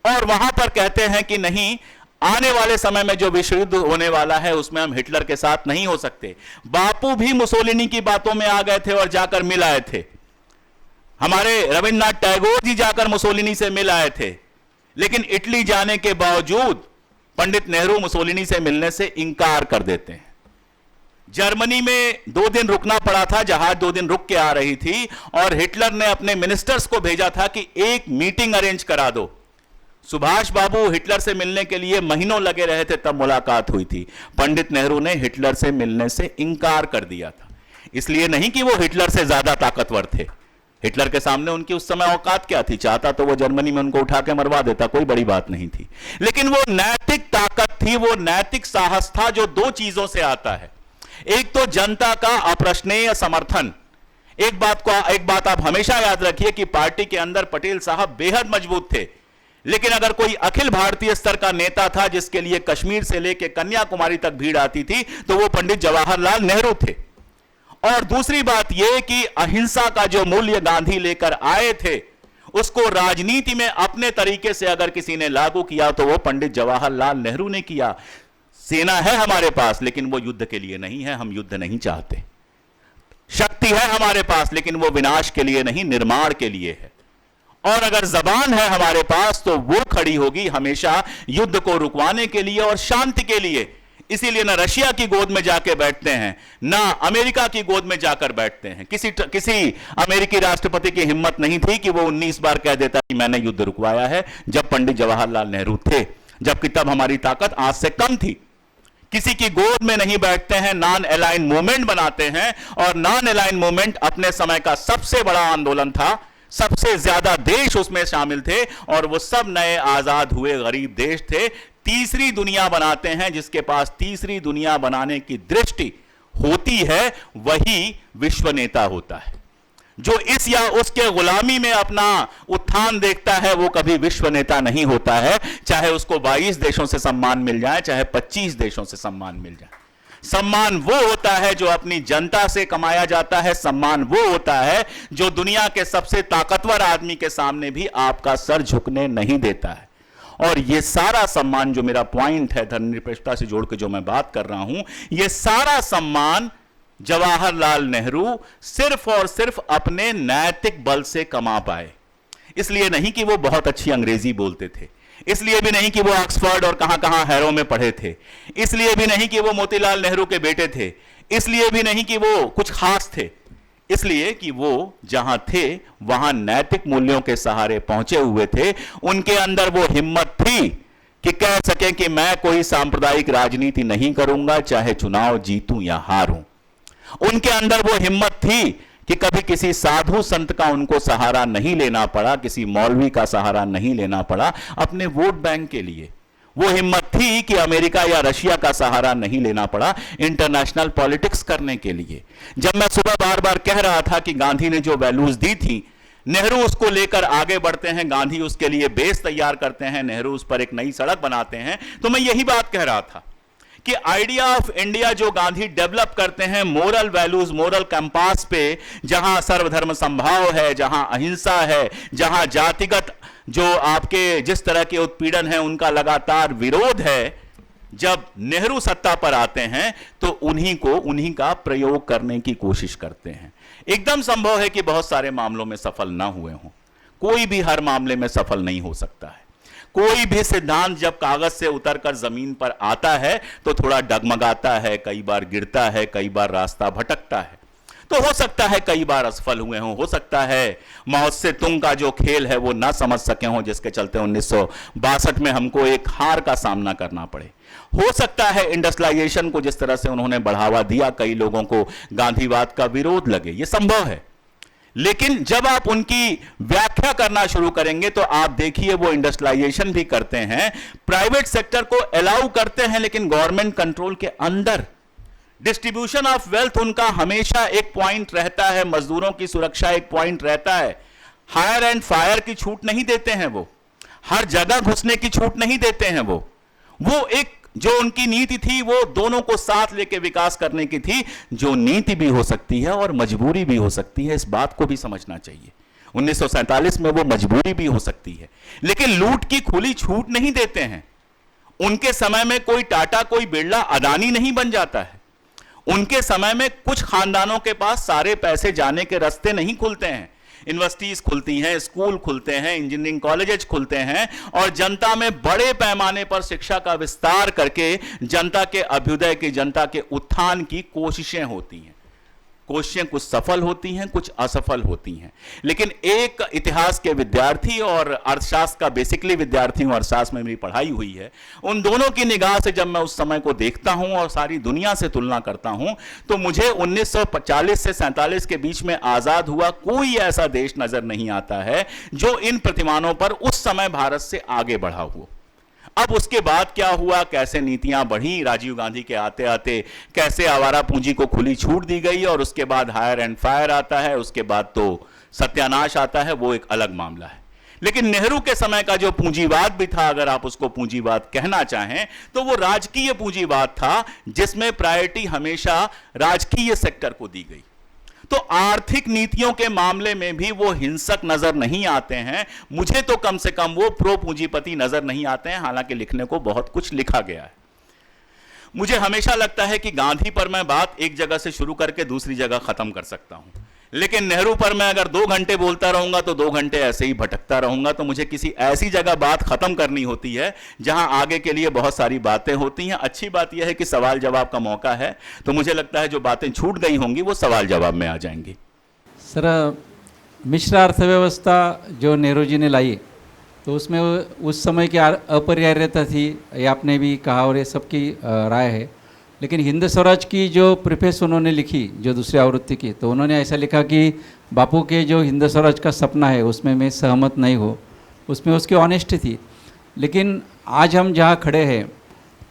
और वहां पर कहते हैं कि नहीं, आने वाले समय में जो विश्व युद्ध होने वाला है उसमें हम हिटलर के साथ नहीं हो सकते। बापू भी मुसोलिनी की बातों में आ गए थे और जाकर मिल आए थे। हमारे रविन्द्रनाथ टैगोर जी जाकर मुसोलिनी से मिल आए थे, लेकिन इटली जाने के बावजूद पंडित नेहरू मुसोलिनी से मिलने से इंकार कर देते हैं। जर्मनी में 2 दिन रुकना पड़ा था, जहाज 2 दिन रुक के आ रही थी, और हिटलर ने अपने मिनिस्टर्स को भेजा था कि एक मीटिंग अरेंज करा दो। सुभाष बाबू हिटलर से मिलने के लिए महीनों लगे रहे थे, तब मुलाकात हुई थी। पंडित नेहरू ने हिटलर से मिलने से इंकार कर दिया था। इसलिए नहीं कि वो हिटलर से ज्यादा ताकतवर थे, हिटलर के सामने उनकी उस समय औकात क्या थी, चाहता तो वो जर्मनी में उनको उठा के मरवा देता, कोई बड़ी बात नहीं थी। लेकिन वो नैतिक ताकत थी, वो नैतिक साहस था, जो 2 चीजों से आता है। एक तो जनता का अप्रश्नेय समर्थन। एक बात आप हमेशा याद रखिए कि पार्टी के अंदर पटेल साहब बेहद मजबूत थे, लेकिन अगर कोई अखिल भारतीय स्तर का नेता था जिसके लिए कश्मीर से लेकर कन्याकुमारी तक भीड़ आती थी, तो वो पंडित जवाहरलाल नेहरू थे। और दूसरी बात यह कि अहिंसा का जो मूल्य गांधी लेकर आए थे, उसको राजनीति में अपने तरीके से अगर किसी ने लागू किया तो वो पंडित जवाहरलाल नेहरू ने किया। सेना है हमारे पास, लेकिन वो युद्ध के लिए नहीं है, हम युद्ध नहीं चाहते। शक्ति है हमारे पास, लेकिन वो विनाश के लिए नहीं, निर्माण के लिए है। और अगर जबान है हमारे पास तो वो खड़ी होगी हमेशा युद्ध को रुकवाने के लिए और शांति के लिए। इसीलिए ना रशिया की गोद में जाके बैठते हैं, ना अमेरिका की गोद में जाकर बैठते हैं। किसी अमेरिकी राष्ट्रपति की हिम्मत नहीं थी कि वो 19 बार कह देता कि मैंने युद्ध रुकवाया है, जब पंडित जवाहरलाल नेहरू थे, जबकि तब हमारी ताकत आज से कम थी। किसी की गोद में नहीं बैठते हैं, नॉन अलाइन मूवमेंट बनाते हैं। और नॉन अलाइन मूवमेंट अपने समय का सबसे बड़ा आंदोलन था, सबसे ज्यादा देश उसमें शामिल थे, और वो सब नए आजाद हुए गरीब देश थे। तीसरी दुनिया बनाते हैं, जिसके पास तीसरी दुनिया बनाने की दृष्टि होती है वही विश्व नेता होता है। जो इस या उसके गुलामी में अपना उत्थान देखता है वो कभी विश्व नेता नहीं होता है, चाहे उसको 22 देशों से सम्मान मिल जाए, चाहे 25 देशों से सम्मान मिल जाए। सम्मान वो होता है जो अपनी जनता से कमाया जाता है। सम्मान वो होता है जो दुनिया के सबसे ताकतवर आदमी के सामने भी आपका सर झुकने नहीं देता है। और ये सारा सम्मान, जो मेरा पॉइंट है धर्मनिरपेक्षता से जोड़ के जो मैं बात कर रहा हूं, ये सारा सम्मान जवाहरलाल नेहरू सिर्फ और सिर्फ अपने नैतिक बल से कमा पाए। इसलिए नहीं कि वो बहुत अच्छी अंग्रेजी बोलते थे, इसलिए भी नहीं कि वो ऑक्सफोर्ड और कहां कहां हैरो में पढ़े थे, इसलिए भी नहीं कि वो मोतीलाल नेहरू के बेटे थे, इसलिए भी नहीं कि वो कुछ खास थे, इसलिए कि वो जहां थे वहां नैतिक मूल्यों के सहारे पहुंचे हुए थे। उनके अंदर वो हिम्मत थी कि कह सके कि मैं कोई सांप्रदायिक राजनीति नहीं करूंगा, चाहे चुनाव जीतूं या हारूं। उनके अंदर वो हिम्मत थी कि कभी किसी साधु संत का उनको सहारा नहीं लेना पड़ा, किसी मौलवी का सहारा नहीं लेना पड़ा अपने वोट बैंक के लिए। वो हिम्मत थी कि अमेरिका या रशिया का सहारा नहीं लेना पड़ा इंटरनेशनल पॉलिटिक्स करने के लिए। जब मैं सुबह बार बार कह रहा था कि गांधी ने जो वैल्यूज दी थी, नेहरू उसको लेकर आगे बढ़ते हैं, गांधी उसके लिए बेस तैयार करते हैं, नेहरू उस पर एक नई सड़क बनाते हैं, तो मैं यही बात कह रहा था कि आइडिया ऑफ इंडिया जो गांधी डेवलप करते हैं मोरल वैल्यूज, मोरल कंपास पे, जहां सर्वधर्म संभाव है, जहां अहिंसा है, जहां जातिगत जो आपके जिस तरह के उत्पीड़न है उनका लगातार विरोध है, जब नेहरू सत्ता पर आते हैं तो उन्हीं का प्रयोग करने की कोशिश करते हैं। एकदम संभव है कि बहुत सारे मामलों में सफल ना हुए हों, कोई भी हर मामले में सफल नहीं हो सकता है। कोई भी सिद्धांत जब कागज से उतरकर जमीन पर आता है तो थोड़ा डगमगाता है, कई बार गिरता है, कई बार रास्ता भटकता है। तो हो सकता है कई बार असफल हुए हों, हो सकता है माओ से तुंग का जो खेल है वो ना समझ सके हों, जिसके चलते 1962 में हमको एक हार का सामना करना पड़े। हो सकता है इंडस्ट्रियलाइजेशन को जिस तरह से उन्होंने बढ़ावा दिया, कई लोगों को गांधीवाद का विरोध लगे, ये संभव है। लेकिन जब आप उनकी व्याख्या करना शुरू करेंगे तो आप देखिए वो इंडस्ट्रियलाइजेशन भी करते हैं, प्राइवेट सेक्टर को अलाउ करते हैं, लेकिन गवर्नमेंट कंट्रोल के अंदर। डिस्ट्रीब्यूशन ऑफ वेल्थ उनका हमेशा एक पॉइंट रहता है, मजदूरों की सुरक्षा एक पॉइंट रहता है। हायर एंड फायर की छूट नहीं देते हैं, वो हर जगह घुसने की छूट नहीं देते हैं। वो एक जो उनकी नीति थी वो दोनों को साथ लेके विकास करने की थी, जो नीति भी हो सकती है और मजबूरी भी हो सकती है, इस बात को भी समझना चाहिए। 1947 में वो मजबूरी भी हो सकती है, लेकिन लूट की खुली छूट नहीं देते हैं। उनके समय में कोई टाटा, कोई बिरला, अदानी नहीं बन जाता है। उनके समय में कुछ खानदानों के पास सारे पैसे जाने के रास्ते नहीं खुलते हैं। यूनिवर्सिटीज खुलती हैं, स्कूल खुलते हैं, इंजीनियरिंग कॉलेजेस खुलते हैं, और जनता में बड़े पैमाने पर शिक्षा का विस्तार करके जनता के अभ्युदय की, जनता के उत्थान की कोशिशें होती हैं। कोशिशें कुछ सफल होती हैं, कुछ असफल होती हैं, लेकिन एक इतिहास के विद्यार्थी और अर्थशास्त्र का बेसिकली विद्यार्थी हूं, अर्थशास्त्र में मेरी पढ़ाई हुई है, उन दोनों की निगाह से जब मैं उस समय को देखता हूं और सारी दुनिया से तुलना करता हूं, तो मुझे 1940 से 47 के बीच में आजाद हुआ कोई ऐसा देश नजर नहीं आता है जो इन प्रतिमानों पर उस समय भारत से आगे बढ़ा हुआ। अब उसके बाद क्या हुआ, कैसे नीतियां बढ़ी, राजीव गांधी के आते आते कैसे आवारा पूंजी को खुली छूट दी गई, और उसके बाद हायर एंड फायर आता है, उसके बाद तो सत्यानाश आता है, वो एक अलग मामला है। लेकिन नेहरू के समय का जो पूंजीवाद भी था, अगर आप उसको पूंजीवाद कहना चाहें, तो वो राजकीय पूंजीवाद था, जिसमें प्रायोरिटी हमेशा राजकीय सेक्टर को दी गई। तो आर्थिक नीतियों के मामले में भी वो हिंसक नजर नहीं आते हैं। मुझे तो कम से कम वो प्रो पूंजीपति नजर नहीं आते हैं, हालांकि लिखने को बहुत कुछ लिखा गया है। मुझे हमेशा लगता है कि गांधी पर मैं बात एक जगह से शुरू करके दूसरी जगह खत्म कर सकता हूं, लेकिन नेहरू पर मैं अगर 2 घंटे बोलता रहूंगा तो 2 घंटे ऐसे ही भटकता रहूंगा। तो मुझे किसी ऐसी जगह बात खत्म करनी होती है जहां आगे के लिए बहुत सारी बातें होती हैं। अच्छी बात यह है कि सवाल जवाब का मौका है, तो मुझे लगता है जो बातें छूट गई होंगी वो सवाल जवाब में आ जाएंगी। सर, मिश्र अर्थव्यवस्था जो नेहरू जी ने लाई, तो उसमें उस समय की अपरिहार्यता थी, ये आपने भी कहा और ये सबकी राय है। लेकिन हिंद स्वराज की जो प्रिफेस उन्होंने लिखी, जो दूसरी आवृत्ति की, तो उन्होंने ऐसा लिखा कि बापू के जो हिंद स्वराज का सपना है उसमें मैं सहमत नहीं हूँ, उसमें उसकी ऑनेस्टी थी। लेकिन आज हम जहाँ खड़े हैं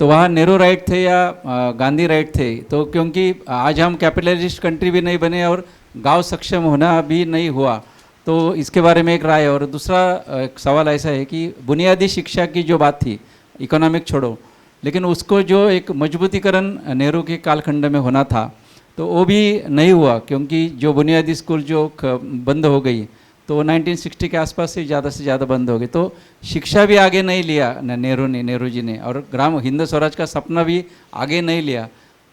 तो वहाँ नेहरू राइट थे या गांधी राइट थे? तो क्योंकि आज हम कैपिटलिस्ट कंट्री भी नहीं बने और गांव सक्षम होना भी नहीं हुआ, तो इसके बारे में एक राय है। और दूसरा एक सवाल ऐसा है कि बुनियादी शिक्षा की जो बात थी, इकोनॉमिक छोड़ो, लेकिन उसको जो एक मजबूतीकरण नेहरू के कालखंड में होना था तो वो भी नहीं हुआ, क्योंकि जो बुनियादी स्कूल जो बंद हो गई तो 1960 के आसपास से ज़्यादा बंद हो गई। तो शिक्षा भी आगे नहीं लिया नेहरू जी ने, और ग्राम हिंद स्वराज का सपना भी आगे नहीं लिया।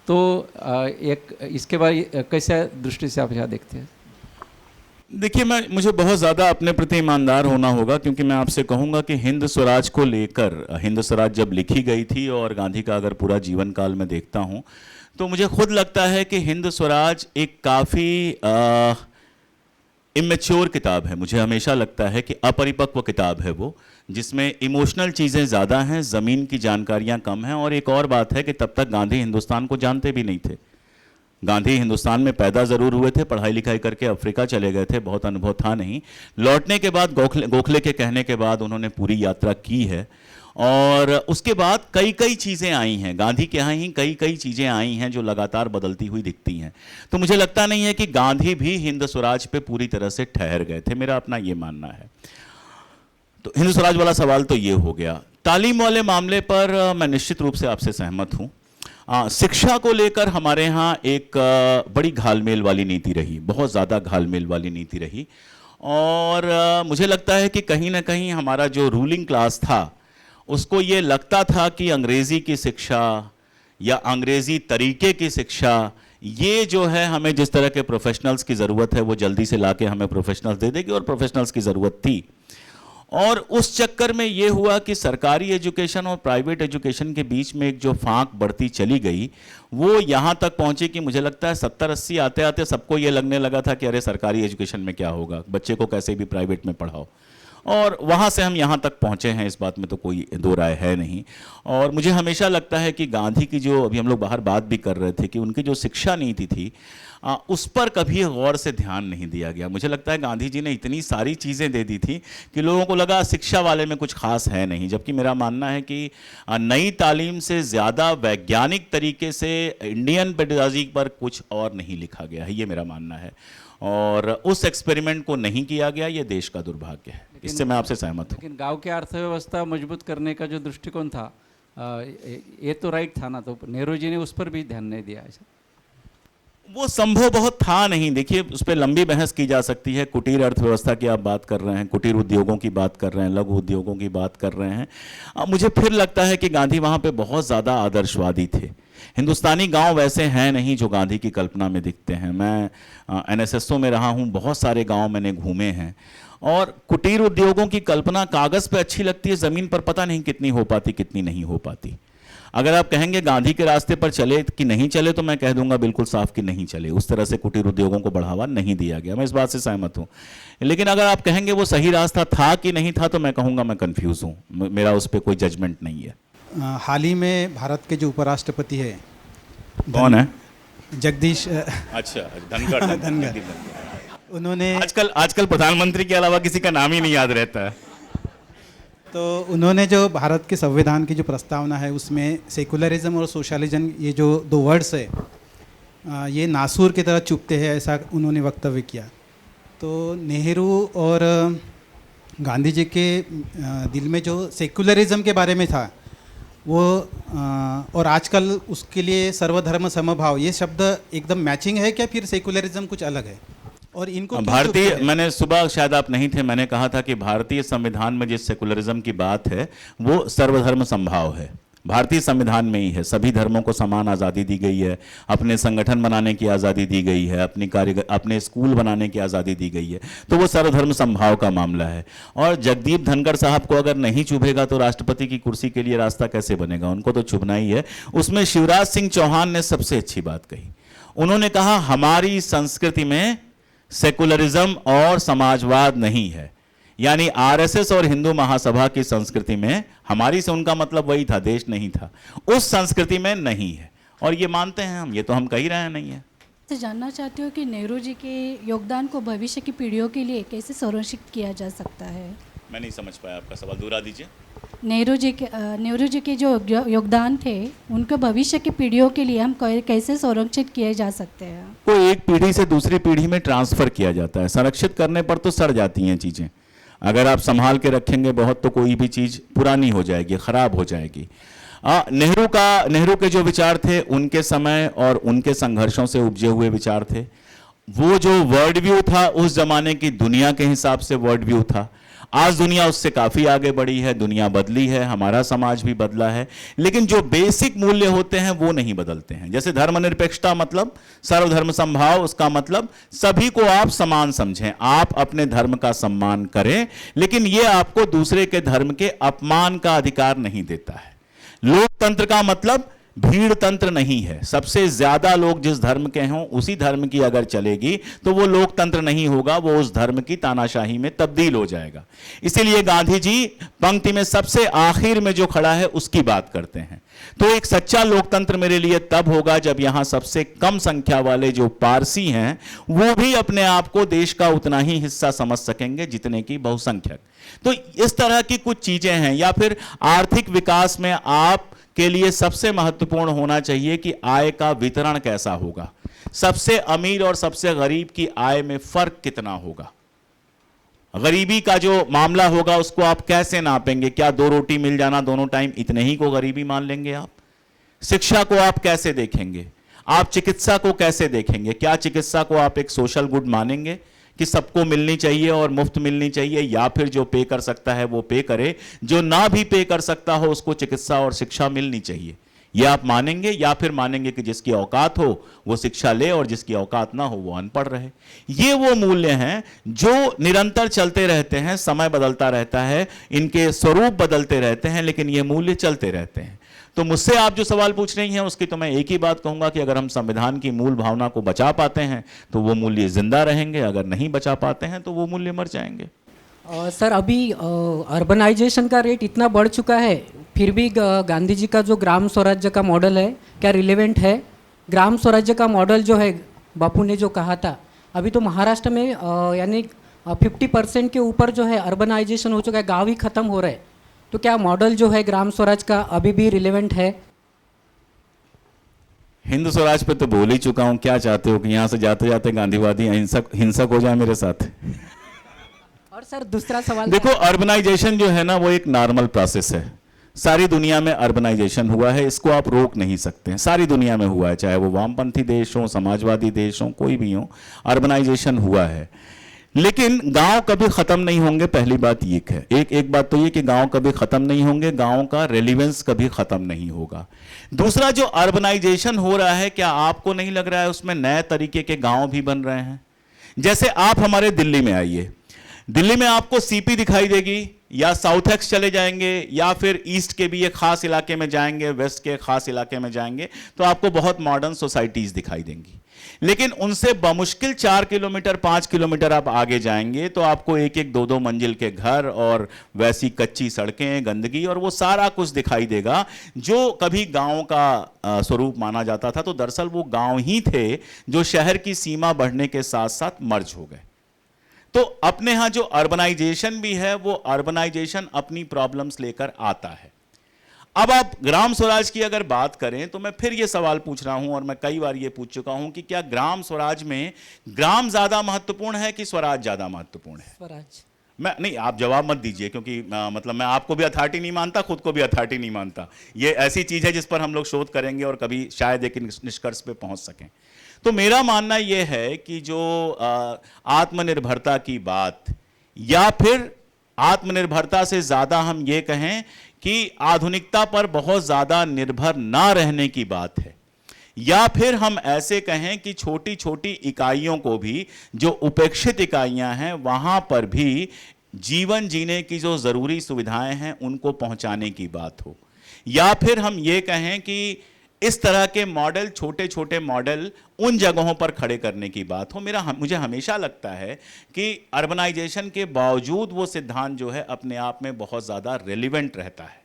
तो एक इसके बारे कैसे दृष्टि से आप यहाँ देखते हैं? देखिए, मुझे बहुत ज़्यादा अपने प्रति ईमानदार होना होगा, क्योंकि मैं आपसे कहूँगा कि हिंद स्वराज को लेकर, हिंद स्वराज जब लिखी गई थी और गांधी का अगर पूरा जीवन काल में देखता हूँ तो मुझे खुद लगता है कि हिंद स्वराज एक काफ़ी इमेच्योर किताब है। मुझे हमेशा लगता है कि अपरिपक्व किताब है वो, जिसमें इमोशनल चीज़ें ज़्यादा हैं, ज़मीन की जानकारियाँ कम हैं। और एक और बात है कि तब तक गांधी हिंदुस्तान को जानते भी नहीं थे। गांधी हिंदुस्तान में पैदा ज़रूर हुए थे, पढ़ाई लिखाई करके अफ्रीका चले गए थे, बहुत अनुभव था नहीं। लौटने के बाद गोखले के कहने के बाद उन्होंने पूरी यात्रा की है, और उसके बाद कई चीज़ें आई हैं, गांधी के यहाँ ही कई चीज़ें आई हैं जो लगातार बदलती हुई दिखती हैं। तो मुझे लगता नहीं है कि गांधी भी हिंद स्वराज पे पूरी तरह से ठहर गए थे, मेरा अपना ये मानना है। तो हिंद स्वराज वाला सवाल तो ये हो गया। तालीम वाले मामले पर मैं निश्चित रूप से आपसे सहमत हूँ। शिक्षा को लेकर हमारे यहाँ एक बड़ी घालमेल वाली नीति रही, बहुत ज़्यादा घालमेल वाली नीति रही। और मुझे लगता है कि कहीं ना कहीं हमारा जो रूलिंग क्लास था उसको ये लगता था कि अंग्रेज़ी की शिक्षा या अंग्रेज़ी तरीके की शिक्षा, ये जो है हमें जिस तरह के प्रोफेशनल्स की ज़रूरत है वो जल्दी से लाके हमें प्रोफेशनल्स दे देगी, और प्रोफेशनल्स की ज़रूरत थी। और उस चक्कर में ये हुआ कि सरकारी एजुकेशन और प्राइवेट एजुकेशन के बीच में एक जो फांक बढ़ती चली गई वो यहाँ तक पहुँची कि मुझे लगता है 70-80 आते आते सबको ये लगने लगा था कि अरे सरकारी एजुकेशन में क्या होगा, बच्चे को कैसे भी प्राइवेट में पढ़ाओ। और वहाँ से हम यहाँ तक पहुँचे हैं, इस बात में तो कोई दो राय है नहीं। और मुझे हमेशा लगता है कि गांधी की जो, अभी हम लोग बाहर बात भी कर रहे थे कि उनकी जो शिक्षा नीति थी उस पर कभी गौर से ध्यान नहीं दिया गया। मुझे लगता है गांधी जी ने इतनी सारी चीज़ें दे दी थी कि लोगों को लगा शिक्षा वाले में कुछ खास है नहीं, जबकि मेरा मानना है कि नई तालीम से ज़्यादा वैज्ञानिक तरीके से इंडियन पेडागॉजी पर कुछ और नहीं लिखा गया है, ये मेरा मानना है। और उस एक्सपेरिमेंट को नहीं किया गया, ये देश का दुर्भाग्य है। इससे मैं आपसे सहमत हूँ। लेकिन गांव की अर्थव्यवस्था मजबूत करने का जो दृष्टिकोण था ये तो राइट था ना, तो नेहरू जी ने उस पर भी ध्यान नहीं दिया। ऐसा वो संभव बहुत था नहीं। देखिए, उस पर लंबी बहस की जा सकती है। कुटीर अर्थव्यवस्था की आप बात कर रहे हैं, कुटीर उद्योगों की बात कर रहे हैं, लघु उद्योगों की बात कर रहे हैं। मुझे फिर लगता है कि गांधी वहाँ पे बहुत ज़्यादा आदर्शवादी थे। हिंदुस्तानी गांव वैसे हैं नहीं जो गांधी की कल्पना में दिखते हैं। मैं NSSO में रहा हूँ, बहुत सारे गांव मैंने घूमे हैं, और कुटीर उद्योगों की कल्पना कागज़ पे अच्छी लगती है, ज़मीन पर पता नहीं कितनी हो पाती, कितनी नहीं हो पाती। अगर आप कहेंगे गांधी के रास्ते पर चले कि नहीं चले, तो मैं कह दूंगा बिल्कुल साफ कि नहीं चले। उस तरह से कुटीर उद्योगों को बढ़ावा नहीं दिया गया, मैं इस बात से सहमत हूँ। लेकिन अगर आप कहेंगे वो सही रास्ता था कि नहीं था, तो मैं कहूँगा मैं कंफ्यूज हूँ, मेरा उस पर कोई जजमेंट नहीं है। हाल ही में भारत के जो उपराष्ट्रपति है, कौन है? जगदीश अच्छा, धनखड़। उन्होंने आजकल प्रधानमंत्री के अलावा किसी का नाम ही नहीं याद रहता है। तो उन्होंने जो भारत के संविधान की जो प्रस्तावना है उसमें सेकुलरिज्म और सोशलिज्म, ये जो दो वर्ड्स है ये नासूर की तरह चुभते हैं, ऐसा उन्होंने वक्तव्य किया। तो नेहरू और गांधी जी के दिल में जो सेकुलरिज्म के बारे में था वो और आजकल उसके लिए सर्वधर्म समभाव ये शब्द एकदम मैचिंग है क्या, फिर सेकुलरिज्म कुछ अलग है? और इनको क्यों भारतीय, चुनते हैं? मैंने सुबह, शायद आप नहीं थे, मैंने कहा था कि भारतीय संविधान में जिस सेकुलरिज्म की बात है वो सर्वधर्म समभाव है। भारतीय संविधान में ही है, सभी धर्मों को समान आज़ादी दी गई है, अपने संगठन बनाने की आज़ादी दी गई है, अपने स्कूल बनाने की आज़ादी दी गई है, तो वो सर्वधर्म समभाव का मामला है। और जगदीप धनखड़ साहब को अगर नहीं चुभेगा तो राष्ट्रपति की कुर्सी के लिए रास्ता कैसे बनेगा, उनको तो चुभना ही है। उसमें शिवराज सिंह चौहान ने सबसे अच्छी बात कही, उन्होंने कहा हमारी संस्कृति में सेकुलरिज्म और समाजवाद नहीं है, यानी आरएसएस और हिंदू महासभा की संस्कृति में, हमारी से उनका मतलब वही था, देश नहीं था, उस संस्कृति में नहीं है। और ये मानते हैं हम, ये तो हम कह ही रहे हैं नहीं है। तो जानना चाहती हूँ कि नेहरू जी के योगदान को भविष्य की पीढ़ियों के लिए कैसे संरक्षित किया जा सकता है? मैं नहीं समझ पाया आपका सवाल, दोहरा दीजिए। नेहरू जी के जो योगदान थे उनको भविष्य की पीढ़ियों के लिए हम कैसे संरक्षित किए जा सकते हैं? को एक पीढ़ी से दूसरी पीढ़ी में ट्रांसफर किया जाता है, संरक्षित करने पर तो सड़ जाती हैं चीज़ें। अगर आप संभाल के रखेंगे बहुत तो कोई भी चीज़ पुरानी हो जाएगी, ख़राब हो जाएगी। नेहरू के जो विचार थे उनके समय और उनके संघर्षों से उपजे हुए विचार थे। वो जो वर्ल्ड व्यू था उस जमाने की दुनिया के हिसाब से वर्ल्ड व्यू था। आज दुनिया उससे काफ़ी आगे बढ़ी है, दुनिया बदली है, हमारा समाज भी बदला है, लेकिन जो बेसिक मूल्य होते हैं वो नहीं बदलते हैं। जैसे धर्मनिरपेक्षता मतलब सर्वधर्म समभाव, उसका मतलब सभी को आप समान समझें, आप अपने धर्म का सम्मान करें, लेकिन ये आपको दूसरे के धर्म के अपमान का अधिकार नहीं देता है। लोकतंत्र का मतलब भीड़ तंत्र नहीं है, सबसे ज्यादा लोग जिस धर्म के हों उसी धर्म की अगर चलेगी तो वो लोकतंत्र नहीं होगा, वो उस धर्म की तानाशाही में तब्दील हो जाएगा। इसीलिए गांधी जी पंक्ति में सबसे आखिर में जो खड़ा है उसकी बात करते हैं। तो एक सच्चा लोकतंत्र मेरे लिए तब होगा जब यहां सबसे कम संख्या वाले जो पारसी हैं वो भी अपने आप को देश का उतना ही हिस्सा समझ सकेंगे जितने की बहुसंख्यक। तो इस तरह की कुछ चीजें हैं। या फिर आर्थिक विकास में आप के लिए सबसे महत्वपूर्ण होना चाहिए कि आय का वितरण कैसा होगा, सबसे अमीर और सबसे गरीब की आय में फर्क कितना होगा, गरीबी का जो मामला होगा उसको आप कैसे नापेंगे, क्या 2 रोटी मिल जाना दोनों टाइम इतने ही को गरीबी मान लेंगे आप? शिक्षा को आप कैसे देखेंगे, आप चिकित्सा को कैसे देखेंगे, क्या चिकित्सा को आप एक सोशल गुड मानेंगे कि सबको मिलनी चाहिए और मुफ्त मिलनी चाहिए, या फिर जो पे कर सकता है वो पे करे, जो ना भी पे कर सकता हो उसको चिकित्सा और शिक्षा मिलनी चाहिए, ये आप मानेंगे? या फिर मानेंगे कि जिसकी औकात हो वो शिक्षा ले और जिसकी औकात ना हो वो अनपढ़ रहे? ये वो मूल्य हैं जो निरंतर चलते रहते हैं, समय बदलता रहता है, इनके स्वरूप बदलते रहते हैं, लेकिन ये मूल्य चलते रहते हैं। तो मुझसे आप जो सवाल पूछ रही हैं उसकी तो मैं एक ही बात कहूंगा कि अगर हम संविधान की मूल भावना को बचा पाते हैं तो वो मूल्य जिंदा रहेंगे, अगर नहीं बचा पाते हैं तो वो मूल्य मर जाएंगे। सर, अभी अर्बनाइजेशन का रेट इतना बढ़ चुका है, फिर भी गांधी जी का जो ग्राम स्वराज्य का मॉडल है क्या रिलेवेंट है? ग्राम स्वराज्य का मॉडल जो है बापू ने जो कहा था, अभी तो महाराष्ट्र में यानी 50% के ऊपर जो है अर्बनाइजेशन हो चुका है, गाँव ही खत्म हो रहे हैं। तो क्या मॉडल जो है ग्राम स्वराज का अभी भी रिलेवेंट है? हिंदू स्वराज पे तो बोल ही चुका हूं, क्या चाहते हो कि यहां से जाते जाते गांधीवादी हिंसक हो जाए मेरे साथ? और सर दूसरा सवाल, देखो, अर्बनाइजेशन जो है ना वो एक नॉर्मल प्रोसेस है। सारी दुनिया में अर्बनाइजेशन हुआ है, इसको आप रोक नहीं सकते हैं, सारी दुनिया में हुआ है, चाहे वो वामपंथी देश हो, समाजवादी देश हो, कोई भी हो, अर्बनाइजेशन हुआ है। लेकिन गांव कभी खत्म नहीं होंगे, पहली बात ये है। एक बात तो ये कि गांव कभी खत्म नहीं होंगे, गांव का रेलिवेंस कभी खत्म नहीं होगा। दूसरा, जो अर्बनाइजेशन हो रहा है, क्या आपको नहीं लग रहा है उसमें नए तरीके के गांव भी बन रहे हैं? जैसे आप हमारे दिल्ली में आइए, दिल्ली में आपको सीपी दिखाई देगी, या साउथ एक्स चले जाएंगे, या फिर ईस्ट के भी एक खास इलाके में जाएंगे, वेस्ट के खास इलाके में जाएंगे, तो आपको बहुत मॉडर्न सोसाइटीज दिखाई देंगी। लेकिन उनसे बमुश्किल 4 किलोमीटर 5 किलोमीटर आप आगे जाएंगे तो आपको 1-1 2-2 मंजिल के घर और वैसी कच्ची सड़कें, गंदगी और वो सारा कुछ दिखाई देगा जो कभी गांव का स्वरूप माना जाता था। तो दरअसल वो गांव ही थे जो शहर की सीमा बढ़ने के साथ साथ मर्ज हो गए। तो अपने यहां जो अर्बनाइजेशन भी है वो अर्बनाइजेशन अपनी प्रॉब्लम्स लेकर आता है। अब आप ग्राम स्वराज की अगर बात करें तो मैं फिर ये सवाल पूछ रहा हूं और मैं कई बार ये पूछ चुका हूं कि क्या ग्राम स्वराज में ग्राम ज्यादा महत्वपूर्ण है कि स्वराज ज्यादा महत्वपूर्ण है? स्वराज। मैं नहीं, आप जवाब मत दीजिए, क्योंकि मतलब मैं आपको भी अथॉरिटी नहीं मानता, खुद को भी अथॉरिटी नहीं मानता। ये ऐसी चीज़ है जिस पर हम लोग शोध करेंगे और कभी शायद एक निष्कर्ष पे पहुंच सकें। तो मेरा मानना ये है कि जो आत्मनिर्भरता की बात, या फिर आत्मनिर्भरता से ज़्यादा हम ये कहें कि आधुनिकता पर बहुत ज़्यादा निर्भर ना रहने की बात है, या फिर हम ऐसे कहें कि छोटी छोटी इकाइयों को भी, जो उपेक्षित इकाइयां हैं, वहां पर भी जीवन जीने की जो ज़रूरी सुविधाएं हैं उनको पहुंचाने की बात हो, या फिर हम ये कहें कि इस तरह के मॉडल, छोटे छोटे मॉडल उन जगहों पर खड़े करने की बात हो। मुझे हमेशा लगता है कि अर्बनाइजेशन के बावजूद वो सिद्धांत जो है अपने आप में बहुत ज़्यादा रेलिवेंट रहता है।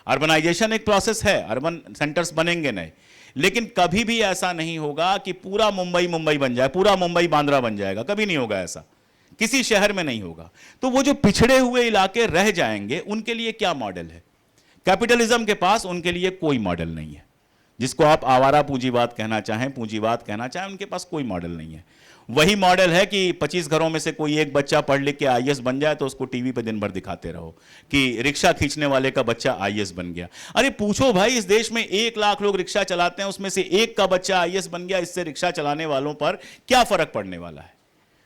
अर्बनाइजेशन एक प्रोसेस है, अर्बन सेंटर्स बनेंगे नए, लेकिन कभी भी ऐसा नहीं होगा कि पूरा मुंबई मुंबई बन जाए, पूरा मुंबई बांद्रा बन जाएगा, कभी नहीं होगा ऐसा, किसी शहर में नहीं होगा। तो वो जो पिछड़े हुए इलाके रह जाएंगे, उनके लिए क्या मॉडल है? कैपिटलिज्म के पास उनके लिए कोई मॉडल नहीं है। जिसको आप आवारा पूंजीवाद कहना चाहें, पूंजीवाद कहना चाहें, उनके पास कोई मॉडल नहीं है। वही मॉडल है कि 25 घरों में से कोई एक बच्चा पढ़ लिख के आईएएस बन जाए तो उसको टीवी पे दिन भर दिखाते रहो कि रिक्शा खींचने वाले का बच्चा आईएएस बन गया। अरे पूछो भाई, इस देश में 1 लाख लोग रिक्शा चलाते हैं, उसमें से एक का बच्चा आईएएस बन गया, इससे रिक्शा चलाने वालों पर क्या फर्क पड़ने वाला है?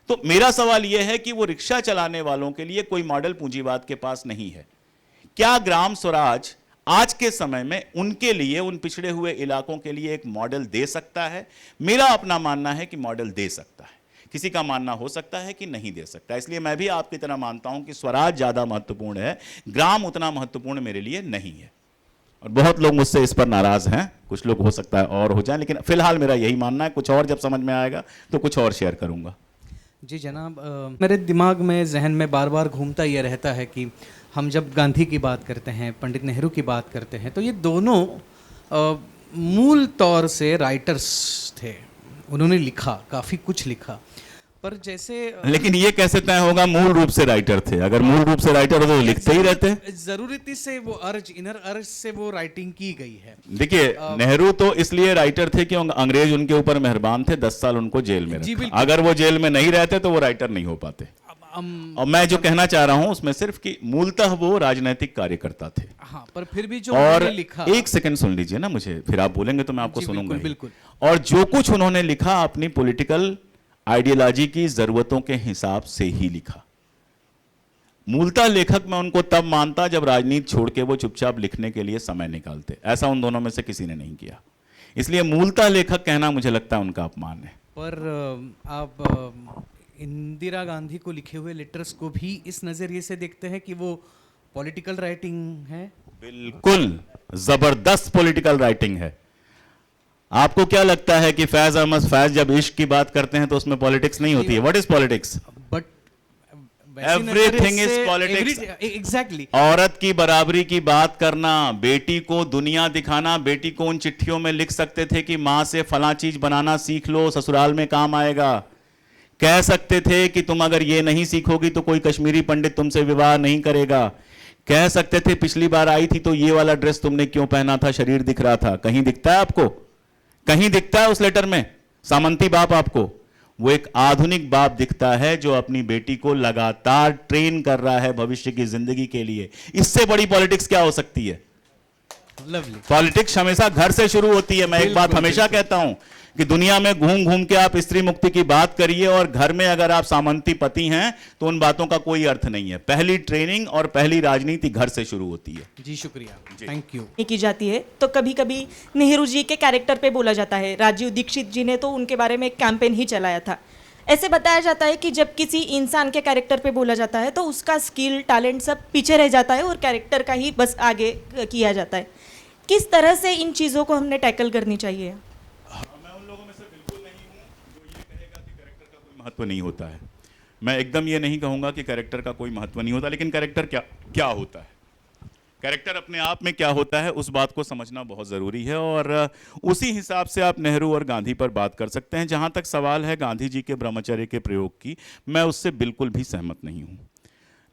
तो मेरा सवाल यह है कि वो रिक्शा चलाने वालों के लिए कोई मॉडल पूंजीवाद के पास नहीं है। क्या ग्राम स्वराज आज के समय में उनके लिए, उन पिछड़े हुए इलाकों के लिए एक मॉडल दे सकता है? मेरा अपना मानना है कि मॉडल दे सकता है। किसी का मानना हो सकता है कि नहीं दे सकता। इसलिए मैं भी आपकी तरह मानता हूं कि स्वराज ज्यादा महत्वपूर्ण है, ग्राम उतना महत्वपूर्ण मेरे लिए नहीं है। और बहुत लोग मुझसे इस पर नाराज हैं, कुछ लोग हो सकता है और हो जाए, लेकिन फिलहाल मेरा यही मानना है। कुछ और जब समझ में आएगा तो कुछ और शेयर करूंगा। जी जनाब, मेरे दिमाग में, जहन में बार बार घूमता ये रहता है कि हम जब गांधी की बात करते हैं, पंडित नेहरू की बात करते हैं, तो ये दोनों मूल तौर से राइटर्स थे। उन्होंने लिखा, काफ़ी कुछ लिखा, पर जैसे लेकिन ये कैसे तय होगा मूल रूप से राइटर थे? अगर मूल रूप से राइटर हो तो लिखते ही रहते। जरूरती से वो अर्ज, इनर अर्ज से वो राइटिंग की गई है। देखिए, नेहरू तो इसलिए राइटर थे कि अंग्रेज उनके ऊपर मेहरबान थे, 10 साल उनको जेल में रखा। अगर वो जेल में नहीं रहते तो वो राइटर नहीं हो पाते। और मैं जो कहना चाह रहा हूं उसमें सिर्फ कि मूलतः वो राजनीतिक कार्यकर्ता थे। हाँ, पर फिर भी जो और लिखा, एक सेकंड सुन लीजिए ना मुझे, फिर आप बोलेंगे तो मैं आपको सुनूंगा। बिल्कुल। और जो कुछ उन्होंने लिखा अपनी पॉलिटिकल आइडियोलॉजी की जरूरतों के हिसाब से ही लिखा। मूलतः लेखक मैं उनको तब मानता जब राजनीति छोड़ के वो चुपचाप लिखने के लिए समय निकालते। ऐसा उन दोनों में से किसी ने नहीं किया। इसलिए मूलतः लेखक कहना मुझे लगता है उनका अपमान है। पर आप इंदिरा गांधी को लिखे हुए लेटर्स को भी इस नजरिए से देखते हैं कि वो पॉलिटिकल राइटिंग है? बिल्कुल जबरदस्त पॉलिटिकल राइटिंग है। आपको क्या लगता है कि फैज अहमद फैज जब इश्क की बात करते हैं तो उसमें पॉलिटिक्स नहीं होती है? What is politics? But everything is politics. Exactly. औरत की बराबरी की बात करना, बेटी को दुनिया दिखाना। बेटी को उन चिट्ठियों में लिख सकते थे कि मां से फला चीज बनाना सीख लो, ससुराल में काम आएगा। कह सकते थे कि तुम अगर ये नहीं सीखोगी तो कोई कश्मीरी पंडित तुमसे विवाह नहीं करेगा। कह सकते थे पिछली बार आई थी तो ये वाला ड्रेस तुमने क्यों पहना था, शरीर दिख रहा था। कहीं दिखता है आपको? कहीं दिखता है उस लेटर में सामंती बाप आपको? वो एक आधुनिक बाप दिखता है जो अपनी बेटी को लगातार ट्रेन कर रहा है भविष्य की जिंदगी के लिए। इससे बड़ी पॉलिटिक्स क्या हो सकती है? लवली। पॉलिटिक्स हमेशा घर से शुरू होती है। मैं एक बात हमेशा कहता हूं कि दुनिया में घूम घूम के आप स्त्री मुक्ति की बात करिए और घर में अगर आप सामंती पति हैं तो उन बातों का कोई अर्थ नहीं है। पहली ट्रेनिंग और पहली राजनीति घर से शुरू होती है। जी शुक्रिया, थैंक यू। की जाती है तो कभी कभी नेहरू जी के कैरेक्टर पे बोला जाता है। राजीव दीक्षित जी ने तो उनके बारे में एक कैंपेन ही चलाया था। ऐसे बताया जाता है कि जब किसी इंसान के कैरेक्टर पे बोला जाता है तो उसका स्किल, टैलेंट सब पीछे रह जाता है और कैरेक्टर का ही बस आगे किया जाता है। किस तरह से इन चीज़ों को हमने टैकल करनी चाहिए? मैं उन लोगों में से बिल्कुल नहीं हूं जो ये कहेगा कि कैरेक्टर का कोई महत्व नहीं होता है। मैं एकदम ये नहीं कहूंगा कि कैरेक्टर का कोई महत्व नहीं होता, लेकिन कैरेक्टर क्या होता है, कैरेक्टर अपने आप में क्या होता है, उस बात को समझना बहुत ज़रूरी है। और उसी हिसाब से आप नेहरू और गांधी पर बात कर सकते हैं। जहां तक सवाल है गांधी जी के ब्रह्मचर्य के प्रयोग की, मैं उससे बिल्कुल भी सहमत नहीं हूं।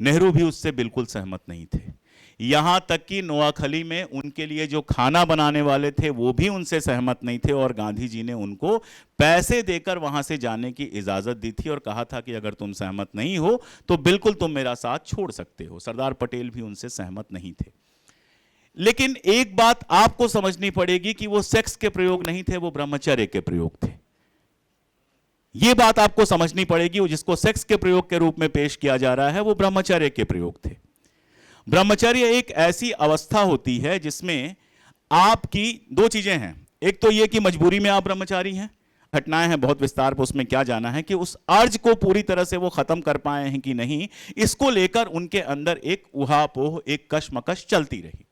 नेहरू भी उससे बिल्कुल सहमत नहीं थे। यहां तक कि नोआखली में उनके लिए जो खाना बनाने वाले थे वो भी उनसे सहमत नहीं थे और गांधी जी ने उनको पैसे देकर वहां से जाने की इजाजत दी थी और कहा था कि अगर तुम सहमत नहीं हो तो बिल्कुल तुम मेरा साथ छोड़ सकते हो। सरदार पटेल भी उनसे सहमत नहीं थे। लेकिन एक बात आपको समझनी पड़ेगी कि वो सेक्स के प्रयोग नहीं थे, वो ब्रह्मचर्य के प्रयोग थे। यह बात आपको समझनी पड़ेगी। वो जिसको सेक्स के प्रयोग के रूप में पेश किया जा रहा है वो ब्रह्मचर्य के प्रयोग थे। ब्रह्मचर्य एक ऐसी अवस्था होती है जिसमें आपकी दो चीजें हैं। एक तो यह कि मजबूरी में आप ब्रह्मचारी हैं, घटनाएं हैं बहुत विस्तार पर, उसमें क्या जाना है कि उस अर्ज को पूरी तरह से वो खत्म कर पाए हैं कि नहीं, इसको लेकर उनके अंदर एक उहापोह, एक कशमकश चलती रही।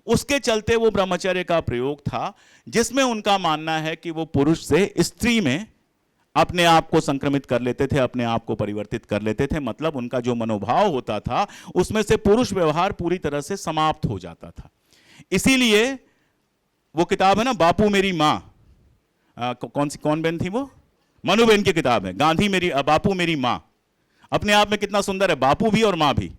उसके चलते वो ब्रह्मचर्य का प्रयोग था जिसमें उनका मानना है कि वो पुरुष से स्त्री में अपने आप को संक्रमित कर लेते थे, अपने आप को परिवर्तित कर लेते थे। मतलब उनका जो मनोभाव होता था उसमें से पुरुष व्यवहार पूरी तरह से समाप्त हो जाता था। इसीलिए वो किताब है ना, बापू मेरी मां, कौन बहन थी वो? मनु बहन की किताब है, गांधी मेरी बापू मेरी मां। अपने आप में कितना सुंदर है, बापू भी और मां भी।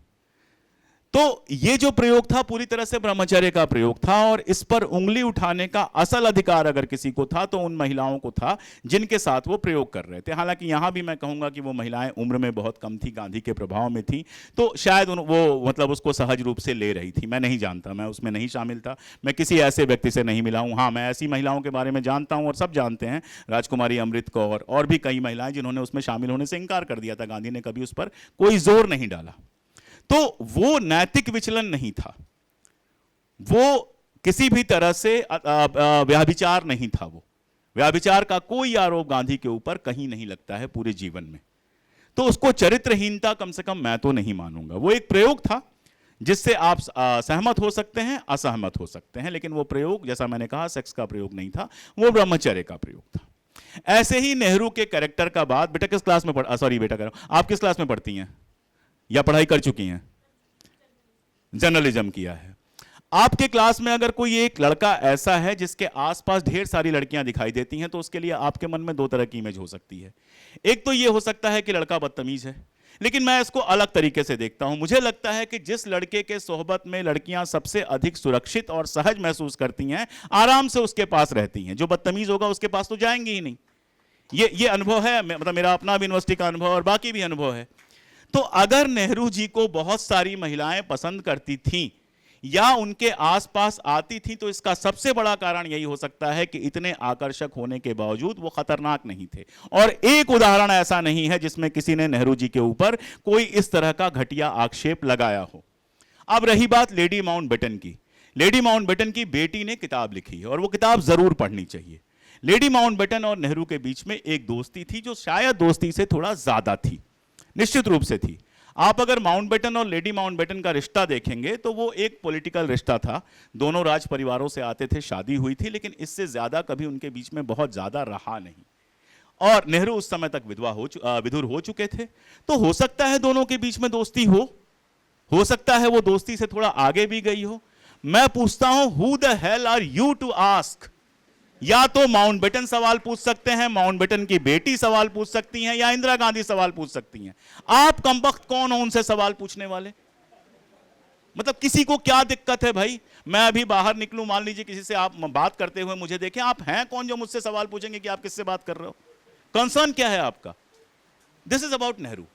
तो ये जो प्रयोग था पूरी तरह से ब्रह्मचर्य का प्रयोग था और इस पर उंगली उठाने का असल अधिकार अगर किसी को था तो उन महिलाओं को था जिनके साथ वो प्रयोग कर रहे थे। हालांकि यहां भी मैं कहूंगा कि वो महिलाएं उम्र में बहुत कम थी, गांधी के प्रभाव में थी, तो शायद वो मतलब उसको सहज रूप से ले रही थी। मैं नहीं जानता, मैं उसमें नहीं शामिल था, मैं किसी ऐसे व्यक्ति से नहीं मिला हूं। हाँ, मैं ऐसी महिलाओं के बारे में जानता हूं और सब जानते हैं, राजकुमारी अमृत कौर और भी कई महिलाएं जिन्होंने उसमें शामिल होने से इंकार कर दिया था। गांधी ने कभी उस पर कोई जोर नहीं डाला। तो वो नैतिक विचलन नहीं था, वो किसी भी तरह से व्याभिचार नहीं था। वो व्याभिचार का कोई आरोप गांधी के ऊपर कहीं नहीं लगता है पूरे जीवन में। तो उसको चरित्रहीनता कम से कम मैं तो नहीं मानूंगा। वो एक प्रयोग था जिससे आप सहमत हो सकते हैं, असहमत हो सकते हैं, लेकिन वो प्रयोग जैसा मैंने कहा सेक्स का प्रयोग नहीं था, वो ब्रह्मचर्य का प्रयोग था। ऐसे ही नेहरू के कैरेक्टर का बात, बेटा किस क्लास में बेटा कह रहा हूं, आप किस क्लास में पढ़ती हैं या पढ़ाई कर चुकी हैं? जर्नलिज्म किया है। आपके क्लास में अगर कोई एक लड़का ऐसा है जिसके आसपास ढेर सारी लड़कियां दिखाई देती हैं तो उसके लिए आपके मन में दो तरह की इमेज हो सकती है। एक तो यह हो सकता है कि लड़का बदतमीज है, लेकिन मैं इसको अलग तरीके से देखता हूं। मुझे लगता है कि जिस लड़के के सोहबत में लड़कियां सबसे अधिक सुरक्षित और सहज महसूस करती हैं, आराम से उसके पास रहती हैं। जो बदतमीज होगा उसके पास तो जाएंगी ही नहीं। ये अनुभव है, मतलब मेरा अपना भी यूनिवर्सिटी का अनुभव और बाकी भी अनुभव है। तो अगर नेहरू जी को बहुत सारी महिलाएं पसंद करती थीं या उनके आसपास आती थीं तो इसका सबसे बड़ा कारण यही हो सकता है कि इतने आकर्षक होने के बावजूद वो खतरनाक नहीं थे। और एक उदाहरण ऐसा नहीं है जिसमें किसी ने नेहरू जी के ऊपर कोई इस तरह का घटिया आक्षेप लगाया हो। अब रही बात लेडी माउंटबेटन की। लेडी माउंटबेटन की बेटी ने किताब लिखी और वो किताब जरूर पढ़नी चाहिए। लेडी माउंटबेटन और नेहरू के बीच में एक दोस्ती थी जो शायद दोस्ती से थोड़ा ज्यादा थी, निश्चित रूप से थी। आप अगर माउंटबेटन और लेडी माउंटबेटन का रिश्ता देखेंगे तो वो एक पॉलिटिकल रिश्ता था। दोनों राज परिवारों से आते थे, शादी हुई थी, लेकिन इससे ज्यादा कभी उनके बीच में बहुत ज्यादा रहा नहीं। और नेहरू उस समय तक विधुर हो चुके थे, तो हो सकता है दोनों के बीच में दोस्ती हो सकता है वो दोस्ती से थोड़ा आगे भी गई हो। मैं पूछता हूं, who the hell are you to ask? या तो माउंटबेटन सवाल पूछ सकते हैं, माउंटबेटन की बेटी सवाल पूछ सकती हैं, या इंदिरा गांधी सवाल पूछ सकती हैं। आप कमबख्त कौन हो उनसे सवाल पूछने वाले? मतलब किसी को क्या दिक्कत है भाई? मैं अभी बाहर निकलूं, मान लीजिए किसी से आप बात करते हुए मुझे देखें, आप हैं कौन जो मुझसे सवाल पूछेंगे कि आप किससे बात कर रहे हो? कंसर्न क्या है आपका? This is about Nehru.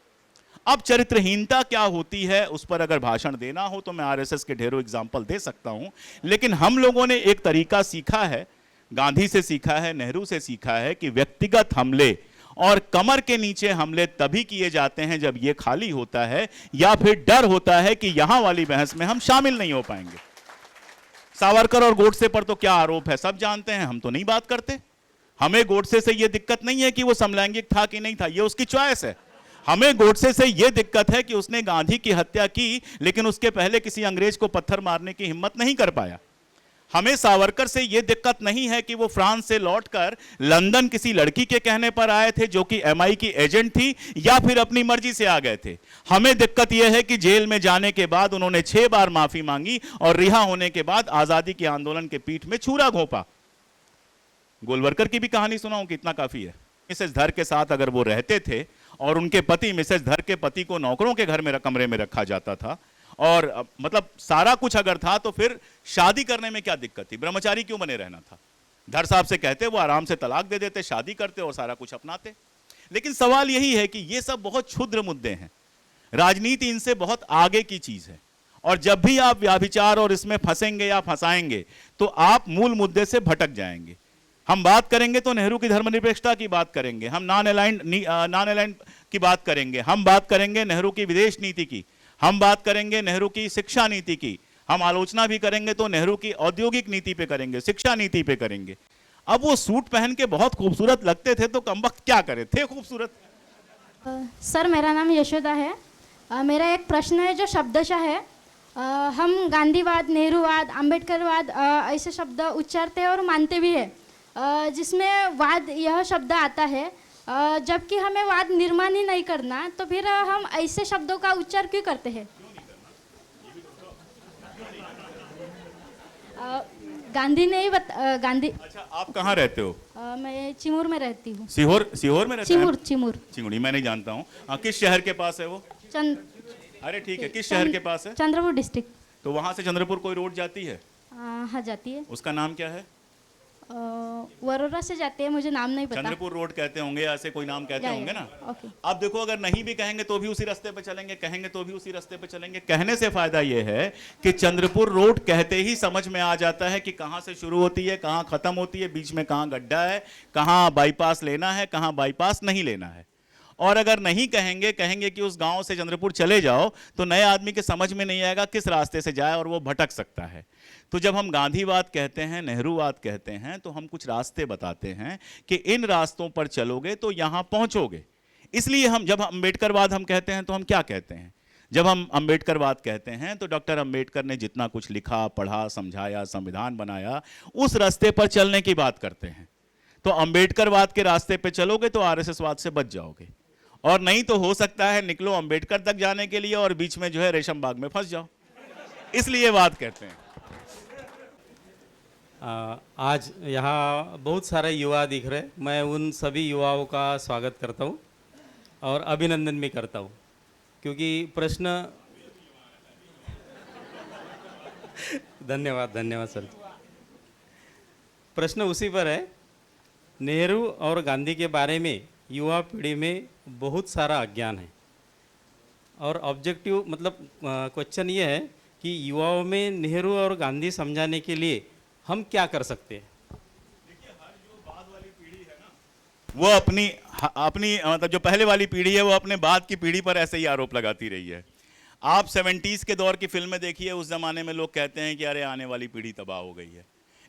अब चरित्रहीनता क्या होती है उस पर अगर भाषण देना हो तो मैं आरएसएस के ढेरों एग्जाम्पल दे सकता हूं, लेकिन हम लोगों ने एक तरीका सीखा है, गांधी से सीखा है, नेहरू से सीखा है कि व्यक्तिगत हमले और कमर के नीचे हमले तभी किए जाते हैं जब यह खाली होता है या फिर डर होता है कि यहां वाली बहस में हम शामिल नहीं हो पाएंगे। सावरकर और गोडसे पर तो क्या आरोप है सब जानते हैं, हम तो नहीं बात करते। हमें गोडसे से यह दिक्कत नहीं है कि वो समलैंगिक था कि नहीं था, यह उसकी चॉइस है। हमें गोडसे से यह दिक्कत है कि उसने गांधी की हत्या की लेकिन उसके पहले किसी अंग्रेज को पत्थर मारने की हिम्मत नहीं कर पाया। हमें सावरकर से यह दिक्कत नहीं है कि वो फ्रांस से लौटकर लंदन किसी लड़की के कहने पर आए थे जो कि एमआई की एजेंट थी, या फिर अपनी मर्जी से आ गए थे। हमें दिक्कत यह है कि जेल में जाने के बाद उन्होंने 6 बार माफी मांगी और रिहा होने के बाद आजादी के आंदोलन के पीठ में छुरा घोंपा। गोलवरकर की भी कहानी सुनाऊं कि इतना काफी है? मिसेस धर के साथ अगर वो रहते थे और उनके पति मिसेस धर के पति को नौकरों के घर में कमरे में रखा जाता था और मतलब सारा कुछ अगर था तो फिर शादी करने में क्या दिक्कत थी, ब्रह्मचारी क्यों बने रहना था। धर साहब से कहते, वो आराम से तलाक दे देते, शादी करते और सारा कुछ अपनाते। लेकिन सवाल यही है कि ये सब बहुत क्षुद्र मुद्दे हैं, राजनीति इनसे बहुत आगे की चीज है। और जब भी आप व्याभिचार और इसमें फंसेंगे या फंसाएंगे तो आप मूल मुद्दे से भटक जाएंगे। हम बात करेंगे तो नेहरू की धर्मनिरपेक्षता की बात करेंगे, हम नॉन अलाइंड की बात करेंगे, हम बात करेंगे नेहरू की विदेश नीति की, हम बात करेंगे नेहरू की शिक्षा नीति की, हम आलोचना भी करेंगे तो नेहरू की औद्योगिक नीति पे करेंगे, शिक्षा नीति पे करेंगे। अब वो सूट पहन के बहुत खूबसूरत लगते थे तो कमबख्त क्या करे, थे खूबसूरत। सर मेरा नाम यशोदा है। मेरा एक प्रश्न है जो शब्दशः है। हम गांधीवाद, नेहरूवाद, अंबेडकरवाद ऐसे शब्द उच्चारते हैं और मानते भी हैं, जिसमें वाद यह शब्द आता है। जबकि हमें वाद निर्माण ही नहीं करना, तो फिर हम ऐसे शब्दों का उच्चार क्यों करते हैं? गांधी ने ही गांधी। अच्छा, आप कहाँ रहते हो? मैं चिमूर में रहती हूँ। सीहोर में रहते हैं? चिमूर मैं नहीं जानता हूँ। किस शहर के पास है वो? अरे ठीक है, किस शहर के पास है? चंद्रपुर डिस्ट्रिक्ट। तो वहां से चंद्रपुर कोई रोड जाती है? हाँ जाती है। उसका नाम क्या है? वरोरा से जाती है, मुझे नाम नहीं पता। चंद्रपुर रोड कहते होंगे, ऐसे कोई नाम कहते होंगे ना। ओके। अब देखो, अगर नहीं भी कहेंगे तो भी उसी रास्ते पे चलेंगे, कहेंगे तो भी उसी रास्ते पे चलेंगे। कहने से फायदा ये है कि चंद्रपुर रोड कहते ही समझ में आ जाता है कि कहाँ से शुरू होती है, कहाँ खत्म होती है, बीच में कहाँ गड्ढा है, कहाँ बाईपास लेना है, कहाँ बाईपास नहीं लेना है। और अगर नहीं कहेंगे, कहेंगे कि उस गांव से चंद्रपुर चले जाओ, तो नए आदमी के समझ में नहीं आएगा किस रास्ते से जाए और वो भटक सकता है। तो जब हम गांधीवाद कहते हैं, नेहरूवाद कहते हैं, तो हम कुछ रास्ते बताते हैं कि इन रास्तों पर चलोगे तो यहां पहुंचोगे। इसलिए हम जब अंबेडकरवाद हम कहते हैं तो हम क्या कहते हैं? जब हम अंबेडकरवाद कहते हैं तो डॉक्टर अंबेडकर ने जितना कुछ लिखा, पढ़ा, समझाया, संविधान बनाया, उस रास्ते पर चलने की बात करते हैं। तो अंबेडकरवाद के रास्ते पर चलोगे तो आरएसएसवाद से बच जाओगे, और नहीं तो हो सकता है निकलो अंबेडकर तक जाने के लिए और बीच में जो है रेशम बाग में फंस जाओ। इसलिए बात कहते हैं। आज यहाँ बहुत सारे युवा दिख रहे, मैं उन सभी युवाओं का स्वागत करता हूँ और अभिनंदन भी करता हूँ, क्योंकि प्रश्न धन्यवाद सर। प्रश्न उसी पर है। नेहरू और गांधी के बारे में युवा पीढ़ी में बहुत सारा अज्ञान है, और ऑब्जेक्टिव मतलब क्वेश्चन ये है कि युवाओं में नेहरू और गांधी समझाने के लिए हम क्या कर सकते हैं? देखिए, हर जो बाद वाली पीढ़ी है ना, वो अपनी मतलब जो पहले वाली पीढ़ी है वो अपने बाद की पीढ़ी पर ऐसे ही आरोप लगाती रही है। आप 70s के दौर की फिल्में देखिए, उस जमाने में लोग कहते हैं कि अरे आने वाली पीढ़ी तबाह हो गई है।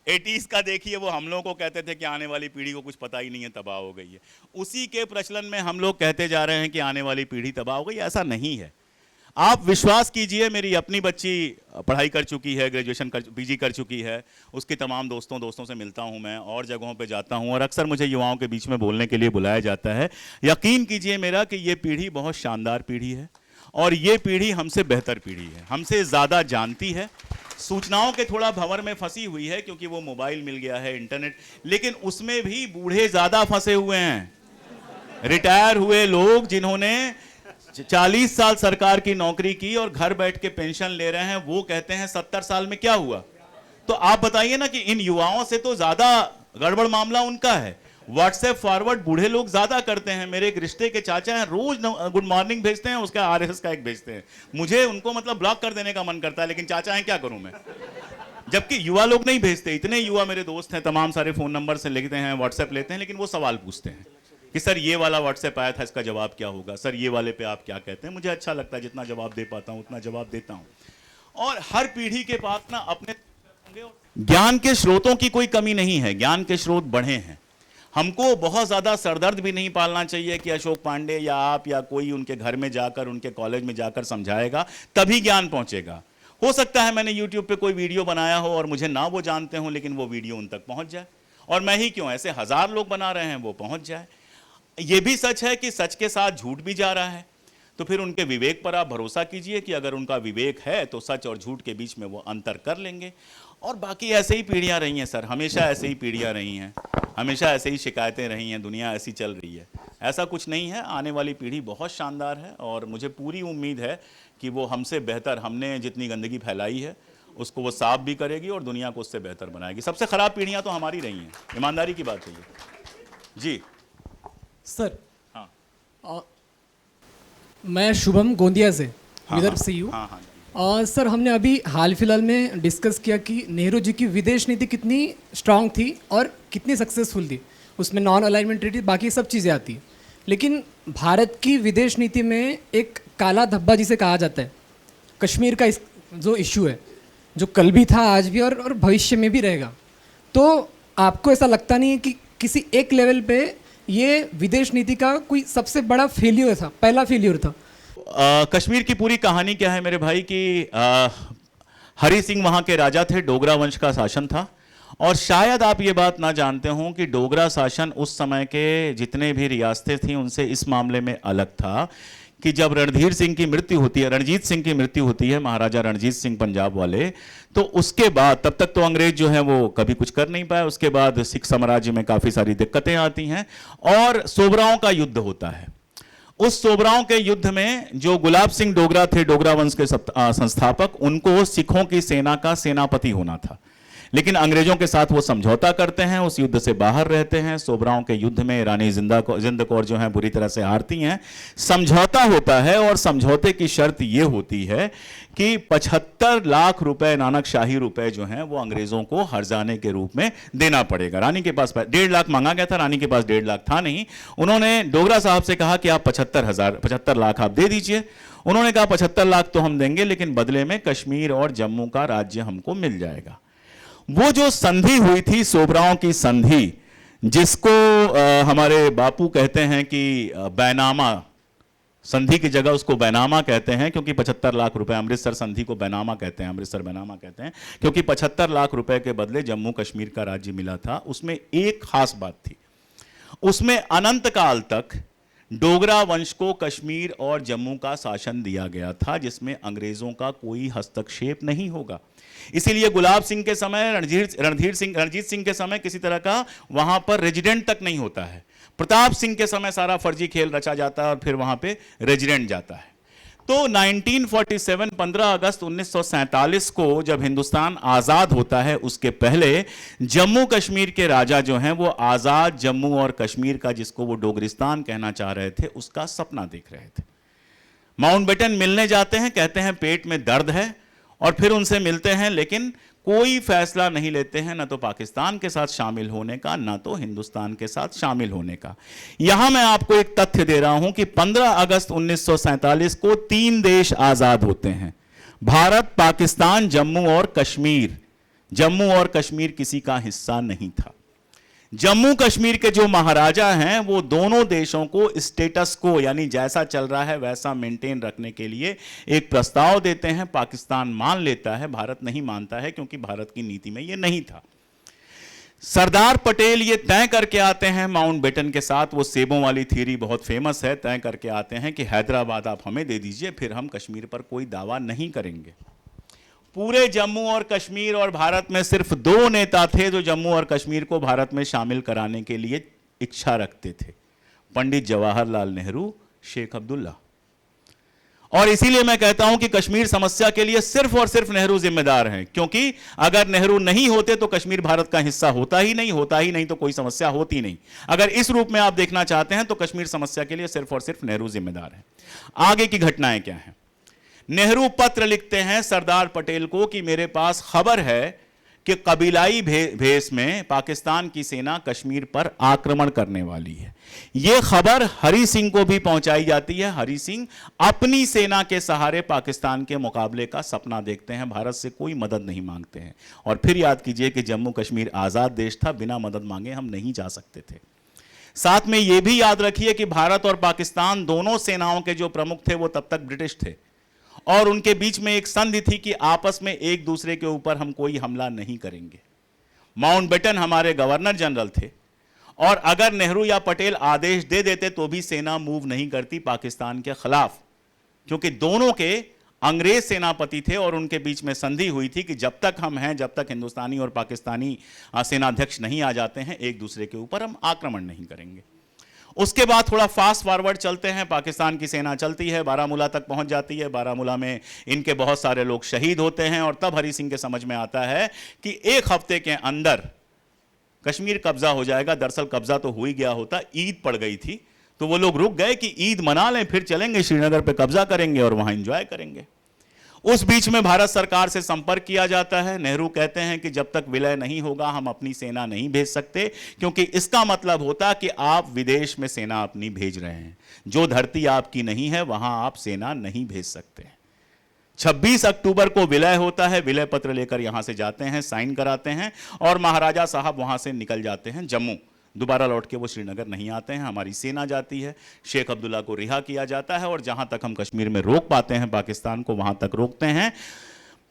80s का देखिए, वो हम लोगों को कहते थे कि आने वाली पीढ़ी को कुछ पता ही नहीं है, तबाह हो गई है। उसी के प्रचलन में हम लोग कहते जा रहे हैं कि आने वाली पीढ़ी तबाह हो गई। ऐसा नहीं है। आप विश्वास कीजिए, मेरी अपनी बच्ची पढ़ाई कर चुकी है, ग्रेजुएशन पीजी कर चुकी है, उसके तमाम दोस्तों से मिलता हूं मैं, और जगहों पे जाता हूं, और अक्सर मुझे युवाओं के बीच में बोलने के लिए बुलाया जाता है। यकीन कीजिए मेरा कि ये पीढ़ी बहुत शानदार पीढ़ी है, और ये पीढ़ी हमसे बेहतर पीढ़ी है, हमसे ज़्यादा जानती है। सूचनाओं के थोड़ा भंवर में फंसी हुई है क्योंकि वो मोबाइल मिल गया है, इंटरनेट, लेकिन उसमें भी बूढ़े ज़्यादा फंसे हुए हैं। रिटायर हुए लोग जिन्होंने 40 साल सरकार की नौकरी की और घर बैठ के पेंशन ले रहे हैं, वो कहते हैं 70 साल में क्या हुआ। तो आप बताइए ना कि इन युवाओं से तो ज्यादा गड़बड़ मामला उनका है। व्हाट्सएप फॉरवर्ड बूढ़े लोग ज्यादा करते हैं। मेरे एक रिश्ते के चाचा हैं, रोज गुड मॉर्निंग भेजते हैं, उसका आरएसएस का एक भेजते हैं। मुझे उनको मतलब ब्लॉक कर देने का मन करता है, लेकिन चाचा हैं, क्या करूं मैं। जबकि युवा लोग नहीं भेजते। इतने युवा मेरे दोस्त हैं, तमाम सारे फोन नंबर से लिखते हैं, व्हाट्सएप लेते हैं, लेकिन वो सवाल पूछते हैं कि सर ये वाला व्हाट्सएप आया था, इसका जवाब क्या होगा, सर ये वाले पे आप क्या कहते हैं। मुझे अच्छा लगता है, जितना जवाब दे पाता हूं उतना जवाब देता हूं। और हर पीढ़ी के पास ना अपने ज्ञान के स्रोतों की कोई कमी नहीं है, ज्ञान के स्रोत बढ़े हैं। हमको बहुत ज्यादा सरदर्द भी नहीं पालना चाहिए कि अशोक पांडे या आप या कोई उनके घर में जाकर, उनके कॉलेज में जाकर समझाएगा तभी ज्ञान पहुंचेगा। हो सकता है मैंने यूट्यूब पे कोई वीडियो बनाया हो और मुझे ना वो जानते हो, लेकिन वो वीडियो उन तक पहुंच जाए, और मैं ही क्यों, ऐसे 1000 लोग बना रहे हैं, वो पहुंच जाए। ये भी सच है कि सच के साथ झूठ भी जा रहा है, तो फिर उनके विवेक पर आप भरोसा कीजिए कि अगर उनका विवेक है तो सच और झूठ के बीच में वो अंतर कर लेंगे। और बाकी ऐसे ही पीढ़ियां रही हैं सर, हमेशा ऐसे ही पीढ़ियां रही हैं, हमेशा ऐसे ही शिकायतें रही हैं, दुनिया ऐसी चल रही है ऐसा कुछ नहीं है। आने वाली पीढ़ी बहुत शानदार है और मुझे पूरी उम्मीद है कि वो हमसे बेहतर, हमने जितनी गंदगी फैलाई है उसको वो साफ भी करेगी और दुनिया को उससे बेहतर बनाएगी। सबसे खराब पीढ़ियां तो हमारी रही हैं, ईमानदारी की बात है ये। जी सर, हाँ मैं शुभम गोंदिया से, हाँ, विदर्भ हाँ, से हूँ। हाँ हाँ सर, हमने अभी हाल फिलहाल में डिस्कस किया कि नेहरू जी की विदेश नीति कितनी स्ट्रांग थी और कितनी सक्सेसफुल थी। उसमें नॉन अलाइनमेंट ट्रीटी बाकी सब चीज़ें आती हैं, लेकिन भारत की विदेश नीति में एक काला धब्बा जिसे कहा जाता है, कश्मीर का जो इशू है, जो कल भी था, आज भी और भविष्य में भी रहेगा। तो आपको ऐसा लगता नहीं है कि किसी एक लेवल पे ये विदेश नीति का कोई सबसे बड़ा फेल्यूर था, पहला फेल्यूर था? कश्मीर की पूरी कहानी क्या है मेरे भाई कि हरि सिंह वहाँ के राजा थे, डोगरा वंश का शासन था। और शायद आप ये बात ना जानते हों कि डोगरा शासन उस समय के जितने भी रियासतें थीं उनसे इस मामले में अलग था कि जब रणधीर सिंह की मृत्यु होती है, रणजीत सिंह की मृत्यु होती है, महाराजा रणजीत सिंह पंजाब वाले, तो उसके बाद तब तक तो अंग्रेज जो है वो कभी कुछ कर नहीं पाए। उसके बाद सिख साम्राज्य में काफ़ी सारी दिक्कतें आती हैं और सोबराओं का युद्ध होता है। उस सोबराओं के युद्ध में जो गुलाब सिंह डोगरा थे, डोगरा वंश के संस्थापक, उनको सिखों की सेना का सेनापति होना था। लेकिन अंग्रेजों के साथ वो समझौता करते हैं, उस युद्ध से बाहर रहते हैं। सोबराओं के युद्ध में रानी जिंद कौर जो है बुरी तरह से हारती हैं। समझौता होता है और समझौते की शर्त ये होती है कि 75 लाख रुपए, नानक शाही रुपए जो हैं वो अंग्रेजों को हर्जाने के रूप में देना पड़ेगा। रानी के पास 1.5 लाख मांगा गया था, रानी के पास 1.5 लाख था नहीं। उन्होंने डोगरा साहब से कहा कि आप 75 लाख आप दे दीजिए। उन्होंने कहा 75 लाख तो हम देंगे, लेकिन बदले में कश्मीर और जम्मू का राज्य हमको मिल जाएगा। वो जो संधि हुई थी, सोबराओं की संधि, जिसको हमारे बापू कहते हैं कि बैनामा, संधि की जगह उसको बैनामा कहते हैं, क्योंकि 75 लाख रुपए, अमृतसर संधि को बैनामा कहते हैं, अमृतसर बैनामा कहते हैं, क्योंकि 75 लाख रुपए के बदले जम्मू कश्मीर का राज्य मिला था। उसमें एक खास बात थी, उसमें अनंत काल तक डोगरा वंश को कश्मीर और जम्मू का शासन दिया गया था, जिसमें अंग्रेजों का कोई हस्तक्षेप नहीं होगा। इसीलिए गुलाब सिंह के समय, रणजीत सिंह के समय किसी तरह का वहां पर रेजिडेंट तक नहीं होता है। प्रताप सिंह के समय सारा फर्जी खेल रचा जाता है और फिर वहां पे रेजिडेंट जाता है। तो 1947, 15 अगस्त 1947 को जब हिंदुस्तान आज़ाद होता है, उसके पहले जम्मू कश्मीर के राजा जो हैं वो आज़ाद जम्मू और कश्मीर का, जिसको वो डोगरिस्तान कहना चाह रहे थे, उसका सपना देख रहे थे। माउंटबेटन मिलने जाते हैं, कहते हैं पेट में दर्द है, और फिर उनसे मिलते हैं, लेकिन कोई फैसला नहीं लेते हैं, ना तो पाकिस्तान के साथ शामिल होने का, ना तो हिंदुस्तान के साथ शामिल होने का। यहां मैं आपको एक तथ्य दे रहा हूं कि 15 अगस्त 1947 को 3 देश आजाद होते हैं, भारत, पाकिस्तान, जम्मू और कश्मीर। जम्मू और कश्मीर किसी का हिस्सा नहीं था। जम्मू कश्मीर के जो महाराजा हैं वो दोनों देशों को स्टेटस को, यानी जैसा चल रहा है वैसा मेंटेन रखने के लिए एक प्रस्ताव देते हैं। पाकिस्तान मान लेता है, भारत नहीं मानता है, क्योंकि भारत की नीति में ये नहीं था। सरदार पटेल ये तय करके आते हैं माउंटबेटन के साथ, वो सेबों वाली थ्योरी बहुत फेमस है, तय करके आते हैं कि हैदराबाद आप हमें दे दीजिए, फिर हम कश्मीर पर कोई दावा नहीं करेंगे। पूरे जम्मू और कश्मीर और भारत में सिर्फ 2 नेता थे जो जम्मू और कश्मीर को भारत में शामिल कराने के लिए इच्छा रखते थे, पंडित जवाहरलाल नेहरू, शेख अब्दुल्ला। और इसीलिए मैं कहता हूं कि कश्मीर समस्या के लिए सिर्फ और सिर्फ नेहरू जिम्मेदार हैं, क्योंकि अगर नेहरू नहीं होते तो कश्मीर भारत का हिस्सा होता ही नहीं तो कोई समस्या होती नहीं। अगर इस रूप में आप देखना चाहते हैं तो कश्मीर समस्या के लिए सिर्फ और सिर्फ नेहरू जिम्मेदार हैं। आगे की घटनाएं क्या हैं? नेहरू पत्र लिखते हैं सरदार पटेल को कि मेरे पास खबर है कि कबीलाई भेष में पाकिस्तान की सेना कश्मीर पर आक्रमण करने वाली है। यह खबर हरि सिंह को भी पहुंचाई जाती है। हरि सिंह अपनी सेना के सहारे पाकिस्तान के मुकाबले का सपना देखते हैं, भारत से कोई मदद नहीं मांगते हैं। और फिर याद कीजिए कि जम्मू कश्मीर आज़ाद देश था, बिना मदद मांगे हम नहीं जा सकते थे। साथ में यह भी याद रखिए कि भारत और पाकिस्तान दोनों सेनाओं के जो प्रमुख थे वो तब तक ब्रिटिश थे, और उनके बीच में एक संधि थी कि आपस में एक दूसरे के ऊपर हम कोई हमला नहीं करेंगे। माउंटबेटन हमारे गवर्नर जनरल थे, और अगर नेहरू या पटेल आदेश दे देते तो भी सेना मूव नहीं करती पाकिस्तान के खिलाफ, क्योंकि दोनों के अंग्रेज सेनापति थे और उनके बीच में संधि हुई थी कि जब तक हम हैं, जब तक हिंदुस्तानी और पाकिस्तानी सेनाध्यक्ष नहीं आ जाते हैं एक दूसरे के ऊपर, हम आक्रमण नहीं करेंगे। उसके बाद थोड़ा फास्ट फॉरवर्ड चलते हैं, पाकिस्तान की सेना चलती है, बारामूला तक पहुंच जाती है, बारामूला में इनके बहुत सारे लोग शहीद होते हैं और तब हरी सिंह के समझ में आता है कि एक हफ्ते के अंदर कश्मीर कब्जा हो जाएगा। दरअसल कब्जा तो हो ही गया होता, ईद पड़ गई थी, तो वो लोग रुक गए कि ईद मना लें फिर चलेंगे श्रीनगर पे कब्जा करेंगे और वहां एंजॉय करेंगे। उस बीच में भारत सरकार से संपर्क किया जाता है। नेहरू कहते हैं कि जब तक विलय नहीं होगा हम अपनी सेना नहीं भेज सकते, क्योंकि इसका मतलब होता कि आप विदेश में सेना अपनी भेज रहे हैं, जो धरती आपकी नहीं है वहां आप सेना नहीं भेज सकते। 26 अक्टूबर को विलय होता है, विलय पत्र लेकर यहां से जाते हैं, साइन कराते हैं और महाराजा साहब वहां से निकल जाते हैं जम्मू। दोबारा लौट के वो श्रीनगर नहीं आते हैं, हमारी सेना जाती है, शेख अब्दुल्ला को रिहा किया जाता है और जहां तक हम कश्मीर में रोक पाते हैं पाकिस्तान को वहां तक रोकते हैं।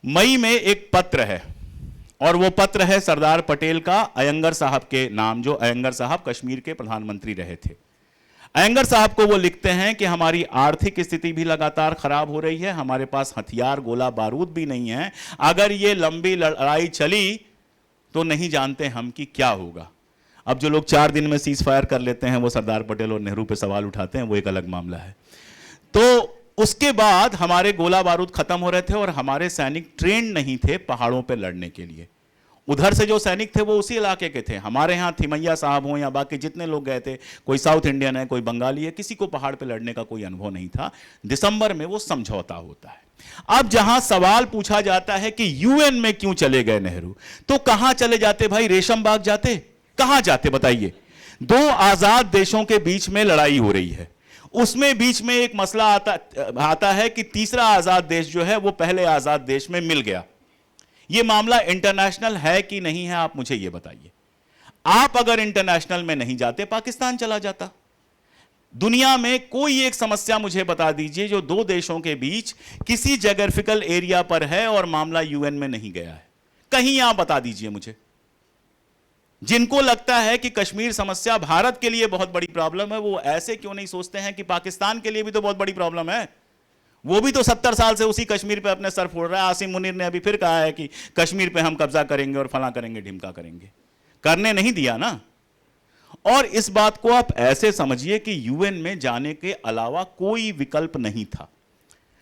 मई में एक पत्र है और वो पत्र है सरदार पटेल का अयंगर साहब के नाम, जो अयंगर साहब कश्मीर के प्रधानमंत्री रहे थे। अयंगर साहब को वो लिखते हैं कि हमारी आर्थिक स्थिति भी लगातार खराब हो रही है, हमारे पास हथियार गोला बारूद भी नहीं है, अगर ये लंबी लड़ाई चली तो नहीं जानते हम कि क्या होगा। अब जो लोग 4 दिन में सीज फायर कर लेते हैं वो सरदार पटेल और नेहरू पे सवाल उठाते हैं, वो एक अलग मामला है। तो उसके बाद हमारे गोला बारूद खत्म हो रहे थे और हमारे सैनिक ट्रेंड नहीं थे पहाड़ों पे लड़ने के लिए। उधर से जो सैनिक थे वो उसी इलाके के थे। हमारे यहाँ थिमैया साहब हों या बाकी जितने लोग गए थे, कोई साउथ इंडियन है, कोई बंगाली है, किसी को पहाड़ पे लड़ने का कोई अनुभव नहीं था। दिसंबर में वो समझौता होता है। अब जहां सवाल पूछा जाता है कि यूएन में क्यों चले गए नेहरू, तो कहां चले जाते भाई? रेशम बाग जाते? कहां जाते बताइए? 2 आजाद देशों के बीच में लड़ाई हो रही है, उसमें बीच में एक मसला आता है कि तीसरा आजाद देश जो है वो पहले आजाद देश में मिल गया। ये मामला इंटरनेशनल है कि नहीं है, आप मुझे ये बताइए। आप अगर इंटरनेशनल में नहीं जाते, पाकिस्तान चला जाता। दुनिया में कोई एक समस्या मुझे बता दीजिए जो 2 देशों के बीच किसी ज्योग्राफिकल एरिया पर है और मामला यूएन में नहीं गया है। कहीं आप बता दीजिए मुझे। जिनको लगता है कि कश्मीर समस्या भारत के लिए बहुत बड़ी प्रॉब्लम है, वो ऐसे क्यों नहीं सोचते हैं कि पाकिस्तान के लिए भी तो बहुत बड़ी प्रॉब्लम है। वो भी तो 70 साल से उसी कश्मीर पे अपने सर फोड़ रहा है। आसिम मुनीर ने अभी फिर कहा है कि कश्मीर पे हम कब्जा करेंगे और फला करेंगे, ढिमका करेंगे। करने नहीं दिया ना। और इस बात को आप ऐसे समझिए कि यूएन में जाने के अलावा कोई विकल्प नहीं था।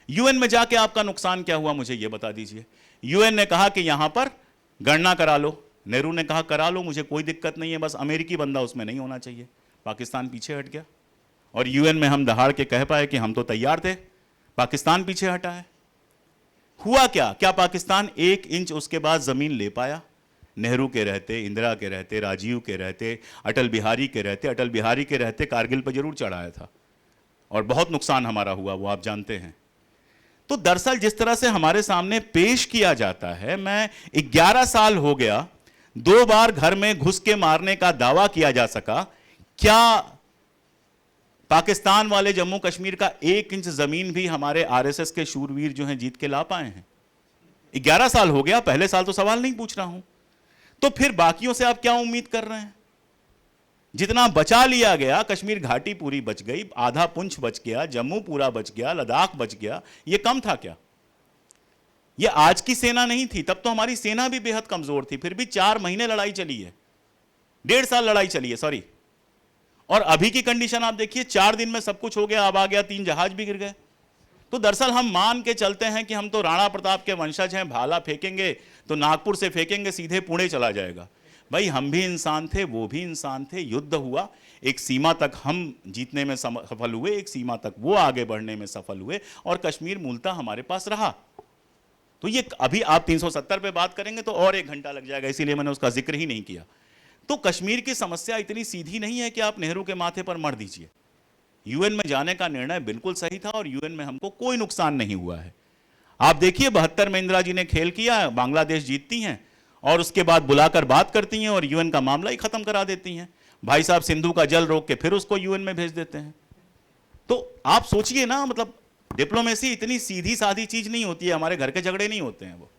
यूएन में जाके आपका नुकसान क्या हुआ, मुझे यह बता दीजिए। यूएन ने कहा कि यहां पर गणना करा लो। नेहरू ने कहा करा लो, मुझे कोई दिक्कत नहीं है, बस अमेरिकी बंदा उसमें नहीं होना चाहिए। पाकिस्तान पीछे हट गया और यूएन में हम दहाड़ के कह पाए कि हम तो तैयार थे, पाकिस्तान पीछे हटा है। हुआ क्या? क्या पाकिस्तान 1 इंच उसके बाद जमीन ले पाया? नेहरू के रहते, इंदिरा के रहते, राजीव के रहते, अटल बिहारी के रहते। अटल बिहारी के रहते कारगिल पर जरूर चढ़ाया था और बहुत नुकसान हमारा हुआ, वो आप जानते हैं। तो दरअसल जिस तरह से हमारे सामने पेश किया जाता है, मैं 11 साल हो गया, 2 बार घर में घुस के मारने का दावा किया जा सका। क्या पाकिस्तान वाले जम्मू कश्मीर का 1 इंच जमीन भी हमारे आरएसएस के शूरवीर जो हैं जीत के ला पाए हैं? 11 साल हो गया, पहले साल तो सवाल नहीं पूछ रहा हूं। तो फिर बाकियों से आप क्या उम्मीद कर रहे हैं? जितना बचा लिया गया, कश्मीर घाटी पूरी बच गई, आधा पुंछ बच गया, जम्मू पूरा बच गया, लद्दाख बच गया, यह कम था क्या? ये आज की सेना नहीं थी, तब तो हमारी सेना भी बेहद कमजोर थी, फिर भी 4 महीने लड़ाई चली है, 1.5 साल लड़ाई चली है, सॉरी। और अभी की कंडीशन आप देखिए, 4 दिन में सब कुछ हो गया, अब आ गया 3 जहाज भी गिर गए। तो दरअसल हम मान के चलते हैं कि हम तो राणा प्रताप के वंशज हैं, भाला फेंकेंगे तो नागपुर से फेंकेंगे सीधे पुणे चला जाएगा। भाई हम भी इंसान थे, वो भी इंसान थे, युद्ध हुआ, एक सीमा तक हम जीतने में सफल हुए, एक सीमा तक वो आगे बढ़ने में सफल हुए और कश्मीर मूलतः हमारे पास रहा। तो ये अभी आप 370 पे बात करेंगे तो और 1 घंटा लग जाएगा, इसीलिए मैंने उसका जिक्र ही नहीं किया। तो कश्मीर की समस्या इतनी सीधी नहीं है कि आप नेहरू के माथे पर मर दीजिए। यूएन में जाने का निर्णय बिल्कुल सही था और यूएन में हमको कोई नुकसान नहीं हुआ है। आप देखिए 72 में इंदिरा जी ने खेल किया, बांग्लादेश जीतती हैं और उसके बाद बुलाकर बात करती हैं और यूएन का मामला ही खत्म करा देती हैं। भाई साहब सिंधु का जल रोक के फिर उसको यूएन में भेज देते हैं। तो आप सोचिए ना, मतलब डिप्लोमेसी इतनी सीधी सादी चीज नहीं होती है, हमारे घर के झगड़े नहीं होते हैं वो।